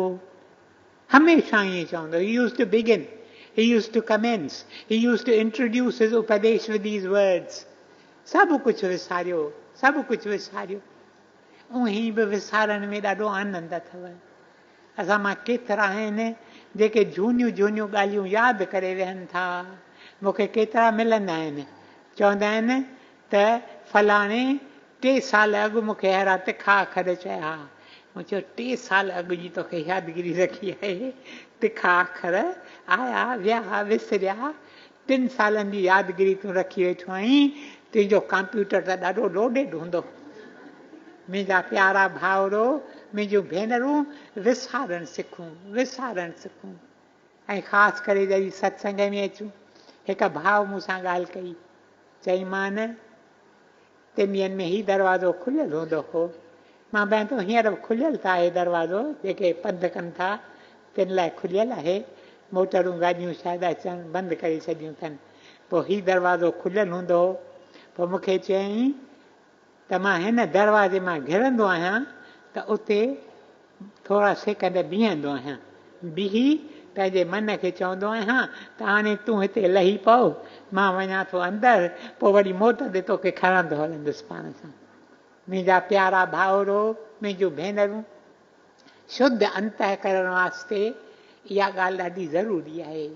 हमेशह ईअं चवंदो। He used to begin, he used to commence, he used to introduce his upadesh with these words। सभु कुझु विसारियो, सभु कुझु विसारियो। उही बि विसारण में ॾाढो आनंद अथव। असां मां केतिरा आहिनि जेके झूनियूं झूनियूं ॻाल्हियूं यादि करे वेहनि था। मूंखे केतिरा मिलंदा आहिनि, चवंदा आहिनि त फलाणे 3 साल अॻु मूंखे अहिड़ा तिखा अखर चया। मूं चयो 3 साल अॻु जी तोखे यादगिरी रखी आहे। तिखा अखर आया विया विसरिया, 3 सालनि जी यादगिरी तूं रखी वेठो आहीं। तुंहिंजो कंप्यूटर त ॾाढो लोडेड हूंदो। मुंहिंजा प्यारा भाउरो मुंहिंजूं भेनरूं विसारण सिखूं ऐं ख़ासि करे जॾहिं सत्संग में अचूं। हिकु भाउ मूंसां ॻाल्हि कई, चई मां न 3 ॾींहंनि में ही दरवाज़ो खुलियल हूंदो हो। मां भेण तो हींअर खुलियल था आहे दरवाज़ो, जेके पंधु कनि था तिन लाइ खुलियल आहे, मोटरूं गाॾियूं शायदि अचनि बंदि करे छॾियूं अथनि, पोइ ही दरवाज़ो खुलियल हूंदो हो। पोइ मूंखे चयईं त मां हिन दरवाज़े मां घिरंदो आहियां त उते थोरा सेकंड बीहंदो आहियां, बीही पंहिंजे मन खे चवंदो आहियां त हाणे तूं हिते लही पओ, मां वञा थो अंदरि, पोइ वरी मोटंदे तोखे खणंदो हलंदुसि पाण सां। मुंहिंजा प्यारा भाउरो मुंहिंजूं भेनरूं, शुद्ध अंतःकरण वास्ते इहा ॻाल्हि ॾाढी ज़रूरी आहे।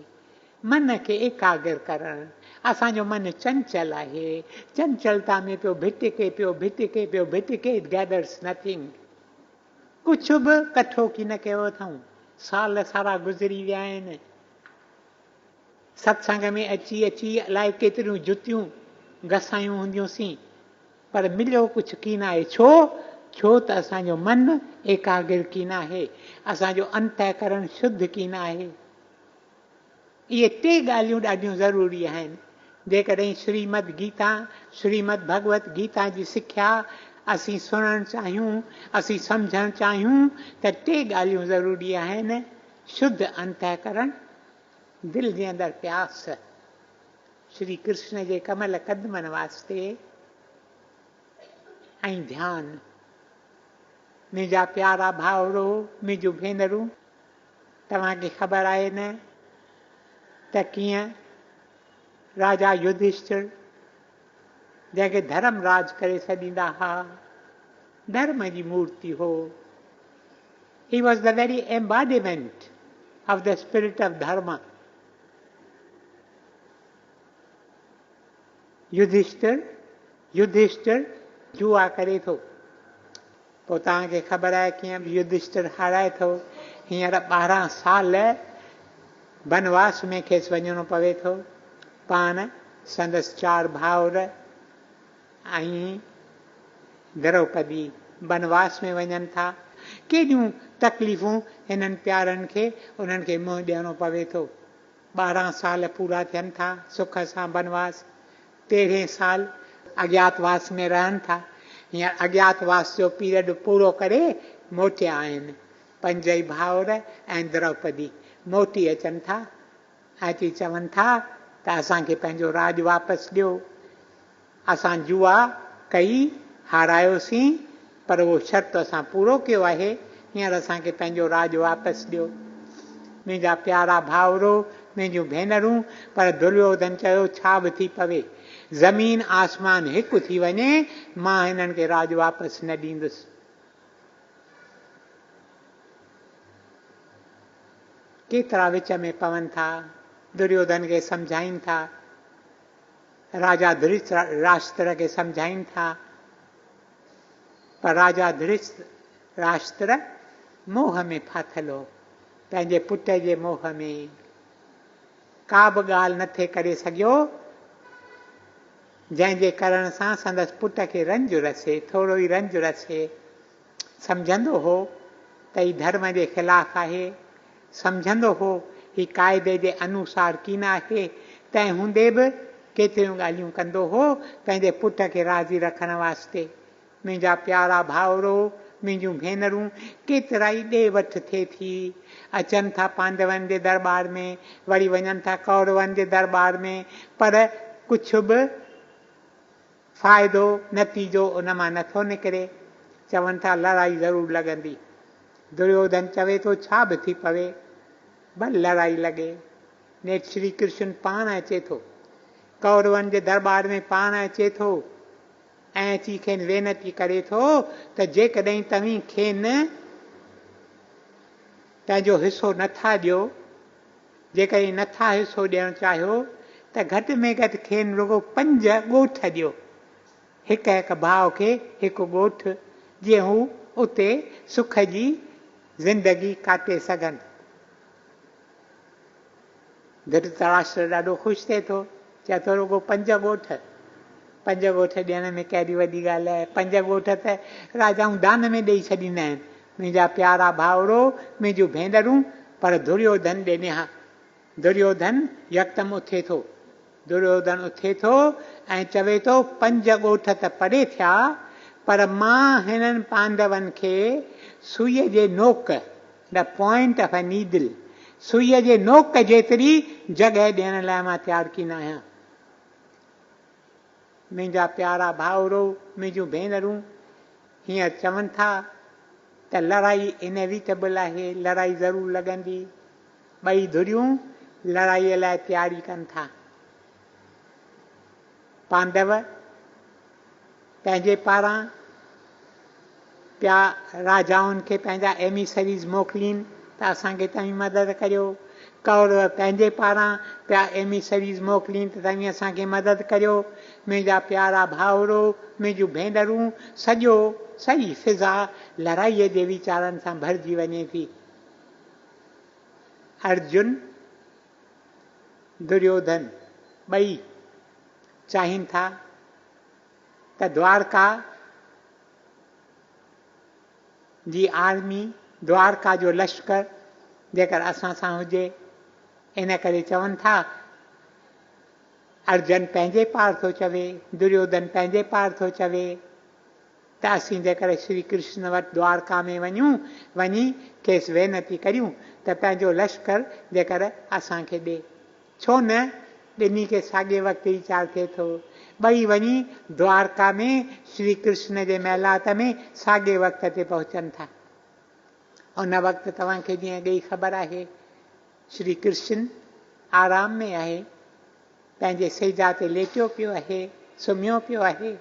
मन खे एकाग्र करणु। असांजो मन चंचल आहे, चंचलता में पियो भिटिके इट गैदर्स नथिंग। कुझु बि कठो की न कयो अथऊं, साल सारा गुज़री विया आहिनि, सत्संग में अची अची अलाए केतिरियूं जुतियूं घसायूं हूंदियूंसीं, पर मिलियो कुझु की न आहे। छो त असांजो मन एकाग्र की न आहे, असांजो अंतःकरण शुद्ध की न आहे। इहे 3 ॻाल्हियूं ॾाढियूं ज़रूरी आहिनि। जेकॾहिं श्रीमद भगवत गीता जी सिख्या असीं सुणणु चाहियूं, असीं सम्झणु चाहियूं त 3 ॻाल्हियूं ज़रूरी आहिनि। शुद्ध अंतःकरण, दिलि जे अंदरि प्यास श्री कृष्ण जे कमल कदमनि वास्ते, ऐं ध्यानु। मुंहिंजा प्यारा भाउरो मुंहिंजूं भेनरूं, तव्हांखे ख़बर आहे न त कीअं राजा युधिष्ठिर जंहिंखे धर्म राज करे छॾींदा हुआ, धर्म जी मूर्ति हो, he was the very embodiment of the spirit of dharma. Yudhishthir जुआ करे थो, पोइ तव्हांखे ख़बर आहे कीअं युधिष्ठिर हाराए थो। हींअर 12 साल बनवास में खेसि वञिणो पवे थो, पाण संदसि 4 भाउर ऐं द्रौपदी बनवास में वञनि था। केॾियूं तकलीफ़ूं हिननि प्यारनि खे, उन्हनि खे मुंहुं ॾियणो पवे थो। 12 साल पूरा थियनि था सुख सां बनवास, 13 साल अज्ञातवास में रहनि था। हींअर अज्ञातवास जो पीरियड पूरो करे मोटिया आहिनि, 5 भाउर ऐं द्रौपदी मोटी अचनि था, अची चवनि था त असांखे पंहिंजो राज वापसि ॾियो। असां जुआ कई, हारायोसीं, पर उहो शर्त असां पूरो कयो आहे, हींअर असांखे पंहिंजो राज वापसि ॾियो। मुंहिंजा प्यारा भाउरो मुंहिंजूं भेनरूं, पर दुर्योधन चयो छा बि थी पवे, ज़मीन आसमान हिकु थी वञे, मां हिननि खे राज वापसि न ॾींदुसि। केतिरा विच में पवनि था, दुर्योधन खे सम्झाइनि था, राजा धृतराष्ट्र खे सम्झाइनि था, पर राजा धृतराष्ट्र मोह में फाथल हो, पंहिंजे पुट जे मोह में का बि ॻाल्हि न थे करे सघियो, जंहिंजे करण सां संदसि पुट खे रंज रसे, थोरो ई रंज रसे। सम्झंदो हो त ही धर्म जे ख़िलाफ़ आहे, सम्झंदो हो ही क़ाइदे जे अनुसार की न आहे, तंहिं हूंदे बि केतिरियूं ॻाल्हियूं कंदो हो पंहिंजे पुट खे राज़ी रखण वास्ते। मुंहिंजा प्यारा भाउरो मुंहिंजूं भेनरूं, केतिरा ई ॾे वठि थिए थी, अचनि था पांडवनि जे दरबार में, वरी वञनि था कौरवनि जे दरबार में, पर कुझु बि फ़ाइदो नतीजो उन मां नथो निकिरे। चवनि था लड़ाई ज़रूरु लॻंदी। दुर्योधन चवे थो छा बि थी पवे, भले लड़ाई लॻे। नेठ श्री कृष्ण पाण अचे थो, कौरवनि जे दरबार में पाण अचे थो ऐं अची खेनि वेनती करे थो त जेकॾहिं तव्हीं खेनि पंहिंजो हिसो नथा ॾियो, जेकॾहिं नथा हिसो ॾियणु चाहियो त घटि में घटि खेनि रुगो 5 ॻोठ ॾियो, हिकु हिकु भाउ खे हिकु ॻोठ, जीअं हू उते सुख जी ज़िंदगी काटे सघनि। धृतराष्ट्र ॾाढो ख़ुशि थिए थो, चए थो रुगो 5 ॻोठ, 5 ॻोठ ॾियण में कहिड़ी वॾी ॻाल्हि आहे। 5 ॻोठ त राजाऊं दान में ॾेई छॾींदा आहिनि। मुंहिंजा प्यारा भाउरो, मुंहिंजूं भेनरूं, पर दुर्योधन ॾिना। दुर्योधन यकदमि उथे थो। दुर्योधन उथे थो ऐं चवे थो 5 ॻोठ त परे थिया, पर मां हिननि पांडवनि खे सुईअ जे नोक, the point of a needle, सुईअ जे नोक जेतिरी जॻह ॾियण लाइ मां तयारु की न आहियां। मुंहिंजा प्यारा भाउरो, मुंहिंजूं भेनरूं हीअं चवनि था त लड़ाई इनएविटेबल आहे, लड़ाई ज़रूरु लॻंदी। ॿई धुरियूं लड़ाईअ लाइ तयारी कनि था। पांडव पंहिंजे पारां पिया राजाउनि खे पंहिंजा एमिसरीज़ मोकिलीनि त असांखे तव्हीं मदद करियो। कौरव पंहिंजे पारां पिया एमिसरीज़ मोकिलीनि त तव्हीं असांखे मदद करियो। मुंहिंजा प्यारा भाउरो, मुंहिंजूं भेनरूं, सॼी फिज़ा लड़ाईअ जे वीचारनि सां भरिजी वञे थी। अर्जुन, दुर्योधन ॿई चाहिनि था त द्वारका जी आर्मी, द्वारका जो लश्कर जेकर असां सां हुजे, इन करे चवनि था। अर्जुन पंहिंजे पार थो चवे, दुर्योधन पंहिंजे पार थो चवे त असीं जेकर श्री कृष्ण वटि द्वारका में वञूं, वञी खेसि वेनती करियूं त पंहिंजो लश्कर जेकर असांखे ॾे। छो न? ॿिन्ही खे साॻिए वक़्तु वीचार थिए थो। ॿई वञी द्वारका में श्री कृष्ण जे महिलात में साॻिए वक़्त ते पहुचनि था। उन वक़्तु तव्हांखे जीअं अॻे ई ख़बर आहे, श्री कृष्ण आराम में आहे, पंहिंजे सेजा ते लेटियो पियो आहे, सुम्हियो पियो आहे।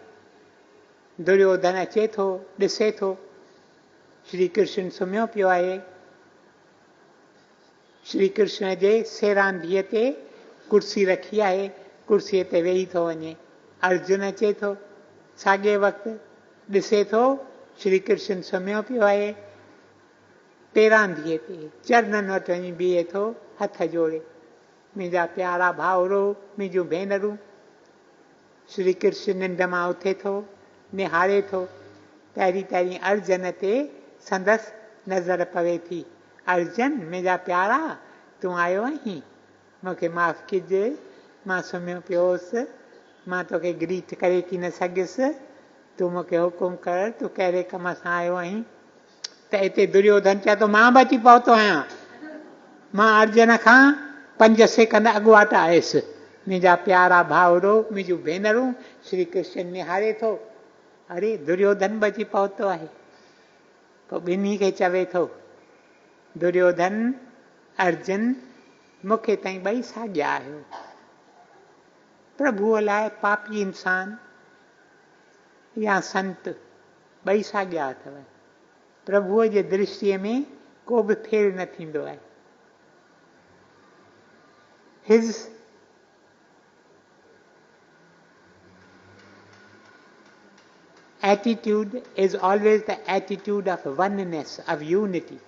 दुर्योधन अचे थो, ॾिसे थो श्री कृष्ण सुम्हियो पियो आहे। श्री कृष्ण जे सेरांधीअ ते कुर्सी रखी आहे, कुर्सीअ ते वेही थो वञे। अर्जुन अचे थो, साॻिए वक़्तु ॾिसे थो श्री कृष्ण सुम्हियो पियो आहे, पेरांधीअ ते चरणनि वटि वञी बीहे थो, हथ जोड़े। मुंहिंजा प्यारा भाउरो, मुंहिंजूं भेनरूं, श्री कृष्ण निंड मां उथे थो, निहारे थो। पहिरीं अर्जुन ते संदसि नज़र पवे थी। अर्जुन, मुंहिंजा प्यारा, तूं आयो आहीं? मूंखे माफ़ कजे, मां सुम्हियो पियो हुउसि, मां तोखे ग्रीट करे थी न सघियुसि। तूं मूंखे हुकुम कर, तूं कहिड़े कम सां आयो आहीं? त हिते दुर्योधन चए थो, मां बि अची पहुतो आहियां, मां अर्जुन खां 5 सेकंड अॻुवाट आयुसि। मुंहिंजा प्यारा भाउरो, मुंहिंजूं भेनरूं, श्री कृष्ण निहारे थो, अरे दुर्योधन बि अची पहुतो आहे। पोइ ॿिन्ही खे चवे थो, दुर्योधन, अर्जुन, मूंखे ताईं ॿई साॻिया आहियो। प्रभुअ लाइ पापी इंसान या संत ॿई साॻिया अथव। प्रभुअ जे दृष्टिअ में को बि फेर न थींदो आहे। His attitude is always the attitude of oneness, of unity.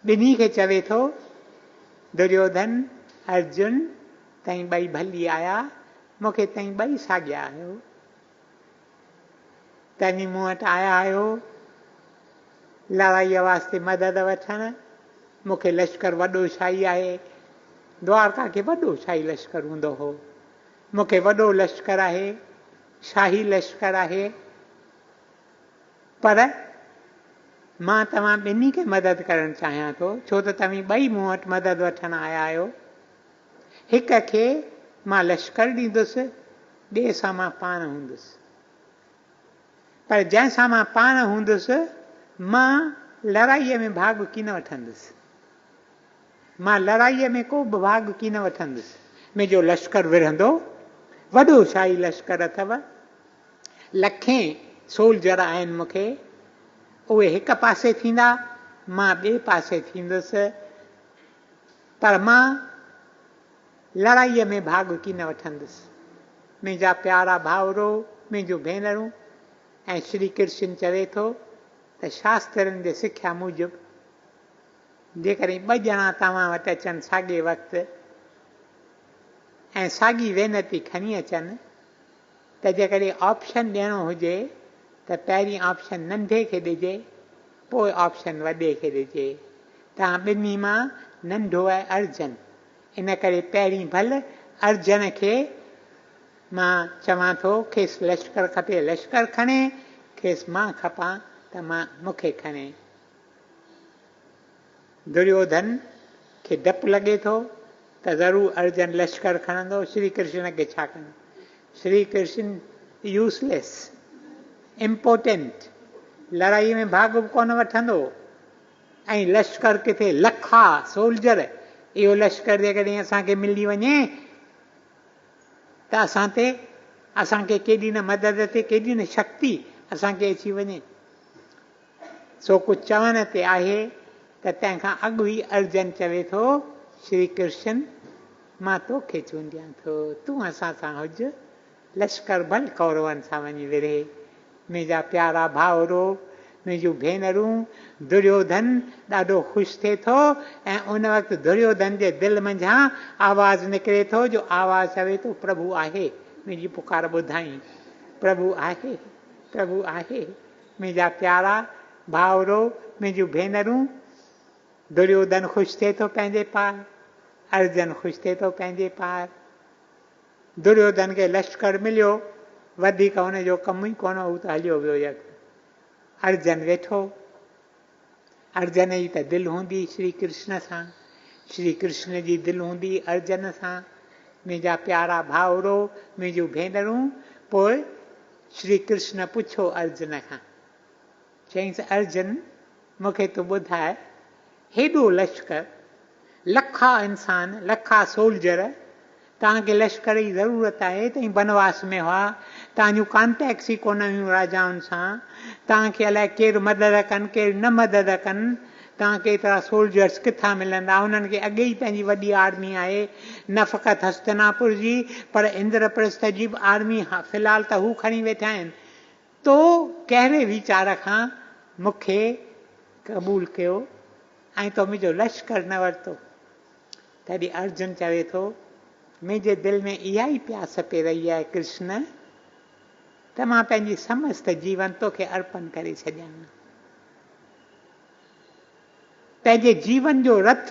ॿिन्ही खे चवे थो, दुर्योधन, अर्जुन, तई ॿई भली आया, मूंखे तई ॿई साॻिया आहियो। तव्हीं मूं वटि आया आहियो लड़ाईअ वास्ते मदद वठणु। मूंखे लश्कर वॾो शाही आहे, द्वारका खे वॾो शाही लश्कर हूंदो हो। मूंखे वॾो लश्कर आहे, शाही लश्कर आहे, पर मां तव्हां ॿिन्ही खे मदद करणु चाहियां थो, छो त तव्हीं ॿई मूं वटि मदद वठणु आया आहियो। हिक खे मां लश्कर ॾींदुसि, ॿिए सां मां पाण हूंदुसि, पर जंहिंसां मां पाण हूंदुसि मां लड़ाईअ में भाॻ की न वठंदुसि। मां लड़ाईअ में को बि भाॻ की न वठंदुसि। मुंहिंजो लश्कर विढ़ंदो, वॾो शाही लश्कर अथव, लखें सोल्जर आहिनि मूंखे, उहे हिक पासे थींदा, मां ॿिए पासे थींदुसि, पर मां लड़ाईअ में भाॻ की न वठंदुसि। मुंहिंजा प्यारा भाउरो, मुंहिंजूं भेनरूं, ऐं श्री कृष्ण चवे थो त शास्त्रनि जे सिख्या मूजिबि जेकॾहिं 2 ॼणा तव्हां वटि अचनि साॻिए वक़्तु, ऐं साॻी वेनती खणी अचनि त जेकॾहिं ऑप्शन ॾियणो हुजे त पहिरीं ऑप्शन नंढे खे ॾिजे, पोइ ऑप्शन वॾे खे ॾिजे। तव्हां ॿिन्ही मां नंढो आहे अर्जन, इन करे पहिरीं भल अर्जन खे मां चवां थो खेसि लश्कर खपे लश्कर खणे, खेसि मां खपां त मां मूंखे खणे। दुर्योधन खे डपु लॻे थो त ज़रूरु अर्जन लश्कर खणंदो, श्री कृष्ण खे छा कंदो? श्री कृष्ण यूज़लेस, इम्पोर्टेंट, लड़ाई में भाग बि कोन वठंदो, ऐं लश्कर किथे लखा सोल्जर, इहो लश्कर जेकॾहिं असांखे मिली वञे त असांखे केॾी न मदद ते, केॾी न शक्ति असांखे अची वञे। सो कुझु चवण ते आहे त तंहिंखां अॻु ई अर्जन चवे थो श्री कृष्ण मां तोखे चूंडियां थो, तूं असां सां हुज, लश्कर भल कौरवनि सां वञी विढ़े। मुंहिंजा प्यारा भाउरो, मुंहिंजूं भेनरूं, दुर्योधन ॾाढो ख़ुशि थिए थो ऐं उन वक़्तु दुर्योधन जे दिलि मंझां आवाज़ निकिरे थो, जो आवाज़ चवे थो प्रभु आहे, मुंहिंजी पुकार ॿुधाई, प्रभु आहे, प्रभु आहे। मुंहिंजा प्यारा भाउरो, मुंहिंजूं भेनरूं, दुर्योधन ख़ुशि थिए थो पंहिंजे पार, अर्जन ख़ुशि थिए थो पंहिंजे पार। दुर्योधन खे लश्कर मिलियो, वधीक हुनजो कमु ई कोन, हू त हलियो वियो यक। अर्जन वेठो, अर्जन जी त दिलि हूंदी श्री कृष्ण सां, श्री कृष्ण जी दिलि हूंदी अर्जन सां। मुंहिंजा प्यारा भाउरो, मुंहिंजूं भेनरूं, पोइ श्री कृष्ण पुछो अर्जन खां, चईंसि अर्जन मूंखे तूं ॿुधाए, हेॾो लश्कर, लखा इंसान, लखा सोल्जर, तव्हांखे लश्कर जी ज़रूरत आहे, तव्हीं बनवास में हुआ, तव्हांजूं कॉन्टेक्ट्स ई कोन हुयूं राजाउनि सां, तव्हांखे अलाए केरु मदद कनि केरु न मदद कनि, तव्हांखे एतिरा सोल्जर्स किथां मिलंदा? हुननि खे अॻे ई पंहिंजी वॾी आर्मी आहे, न फ़क़ति हस्तिनापुर जी पर इंद्रप्रस्थ जी बि आर्मी फ़िलहाल त हू खणी वेठा आहिनि। तो कहिड़े वीचार खां मूंखे क़बूल कयो ऐं तो मुंहिंजो लश्कर न वरितो? तॾहिं अर्जुन चवे थो मुंहिंजे दिलि में इहा ई प्यास पे रही आहे कृष्ण, त मां पंहिंजी समस्त जीवन तोखे अर्पण करे छॾियां, पंहिंजे जीवन जो रथ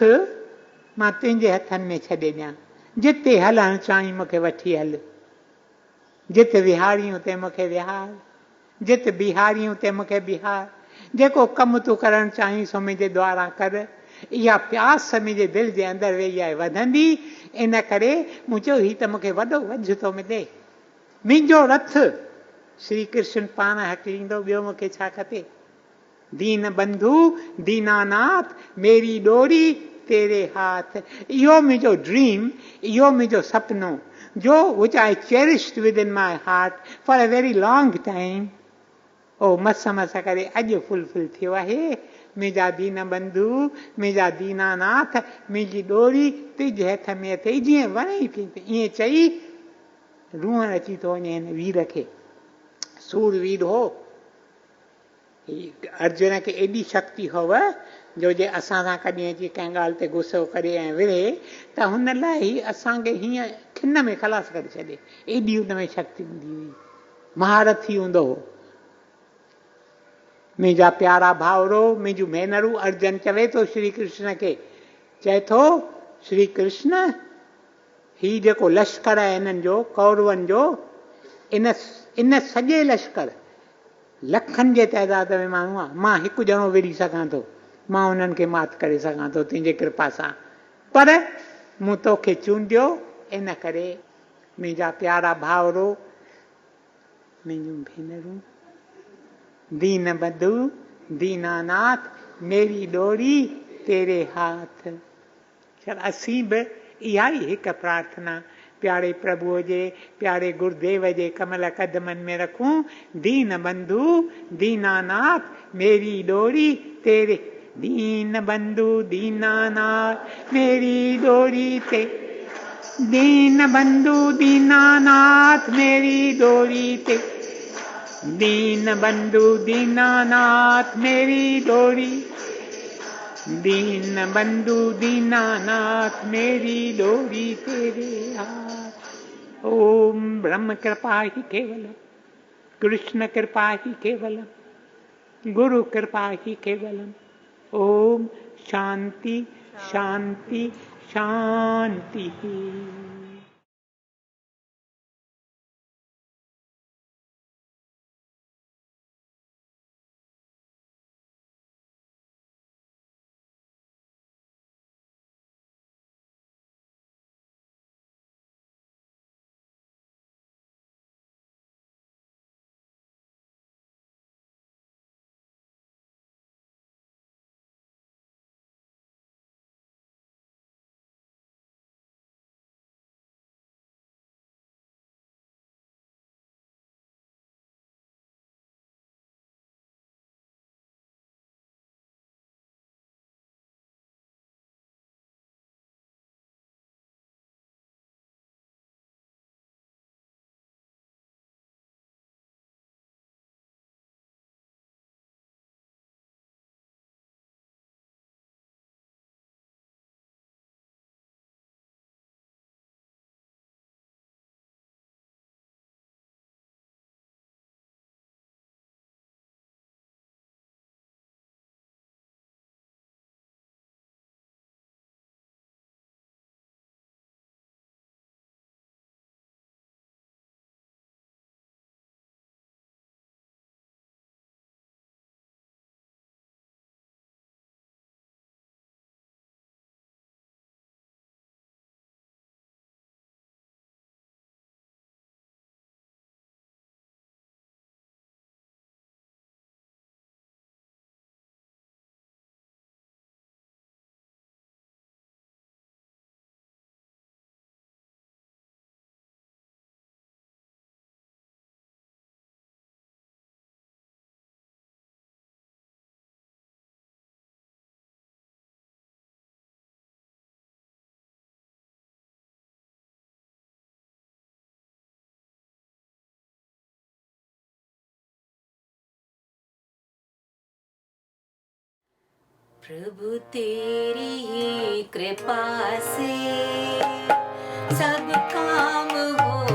मां तुंहिंजे हथनि में छॾे ॾियां। जिते हलणु चाहीं मूंखे वठी हल, जिते विहारियूं ते मूंखे विहार, जिते बिहारियूं ते मूंखे बिहार, जेको कमु तूं करणु चाहीं सो मुंहिंजे द्वारा कर। इहा प्यास मुंहिंजे दिलि जे अंदरि वेई आहे वधंदी, इन करे मूं चयो ही त मूंखे वॾो वझ थो मिले, मुंहिंजो रथ श्री कृष्ण पाण हकलींदो, ॿियो मूंखे छा खपे? दीन बंधु दीनानाथ मेरी डोरी तेरे हाथ, इहो मुंहिंजो ड्रीम, इहो मुंहिंजो सपनो, जो which I cherished within my heart for a very long time, ओ मस मस करे अॼु फुलफिल थियो आहे। मुंहिंजा दीन बंधु, मुंहिंजा दीनानाथ, मुंहिंजी डोरी तुंहिंजे हथ में अथई, जीअं वणे थी ईअं चई रूहण अची थो वञे हिन वीर खे। सूरवीर हो, अर्जुन खे एॾी शक्ति हुव जो जे असां सां कॾहिं अची कंहिं ॻाल्हि ते गुस्सो करे ऐं विढ़े त हुन लाइ ई असांखे हीअं खिन में ख़लास करे छॾे, एॾी हुन में शक्ति हूंदी हुई, महारथी हूंदो हो। मुंहिंजा प्यारा भाउरो, मुंहिंजूं भेनरूं, अर्जन चवे थो श्री कृष्ण खे, चए थो श्री कृष्ण ही जेको लश्कर आहे हिननि जो कौरवनि जो, इन सॼे लश्कर लखनि जे तइदाद में माण्हू आहे, मां हिकु ॼणो विड़ी सघां थो, मां उन्हनि खे मात करे सघां थो तुंहिंजे कृपा सां, पर मूं तोखे चूंडियो, इन करे मुंहिंजा प्यारा भाउरो, मुंहिंजूं भेनरूं, दीन बंधु दीनानाथ मेरी डोरी तेरे हाथ। असीं बि इहा ई हिकु प्रार्थना प्यारे प्रभुअ जे, प्यारे गुरुदेव जे कमल कदमनि में रखूं। दीन बंधु दीनानाथ मेरी डोरी तेरे, दीन बंधु दीनानाथ मेरी डोरी ते, दीन बंधु दीनानाथ मेरी डोरी ते, दीन बंधु दीनानाथ मेरी डोरी, दीन बंधु दीनानाथ मेरी डोरी तेरे हाथ। ओम ब्रह्म कृपा ही केवलम, कृष्ण कृपा ही केवलम, गुरु कृपा ही केवलम। ओम शांति शांति शांति। प्रभु तेरी ही कृपा से सब काम हो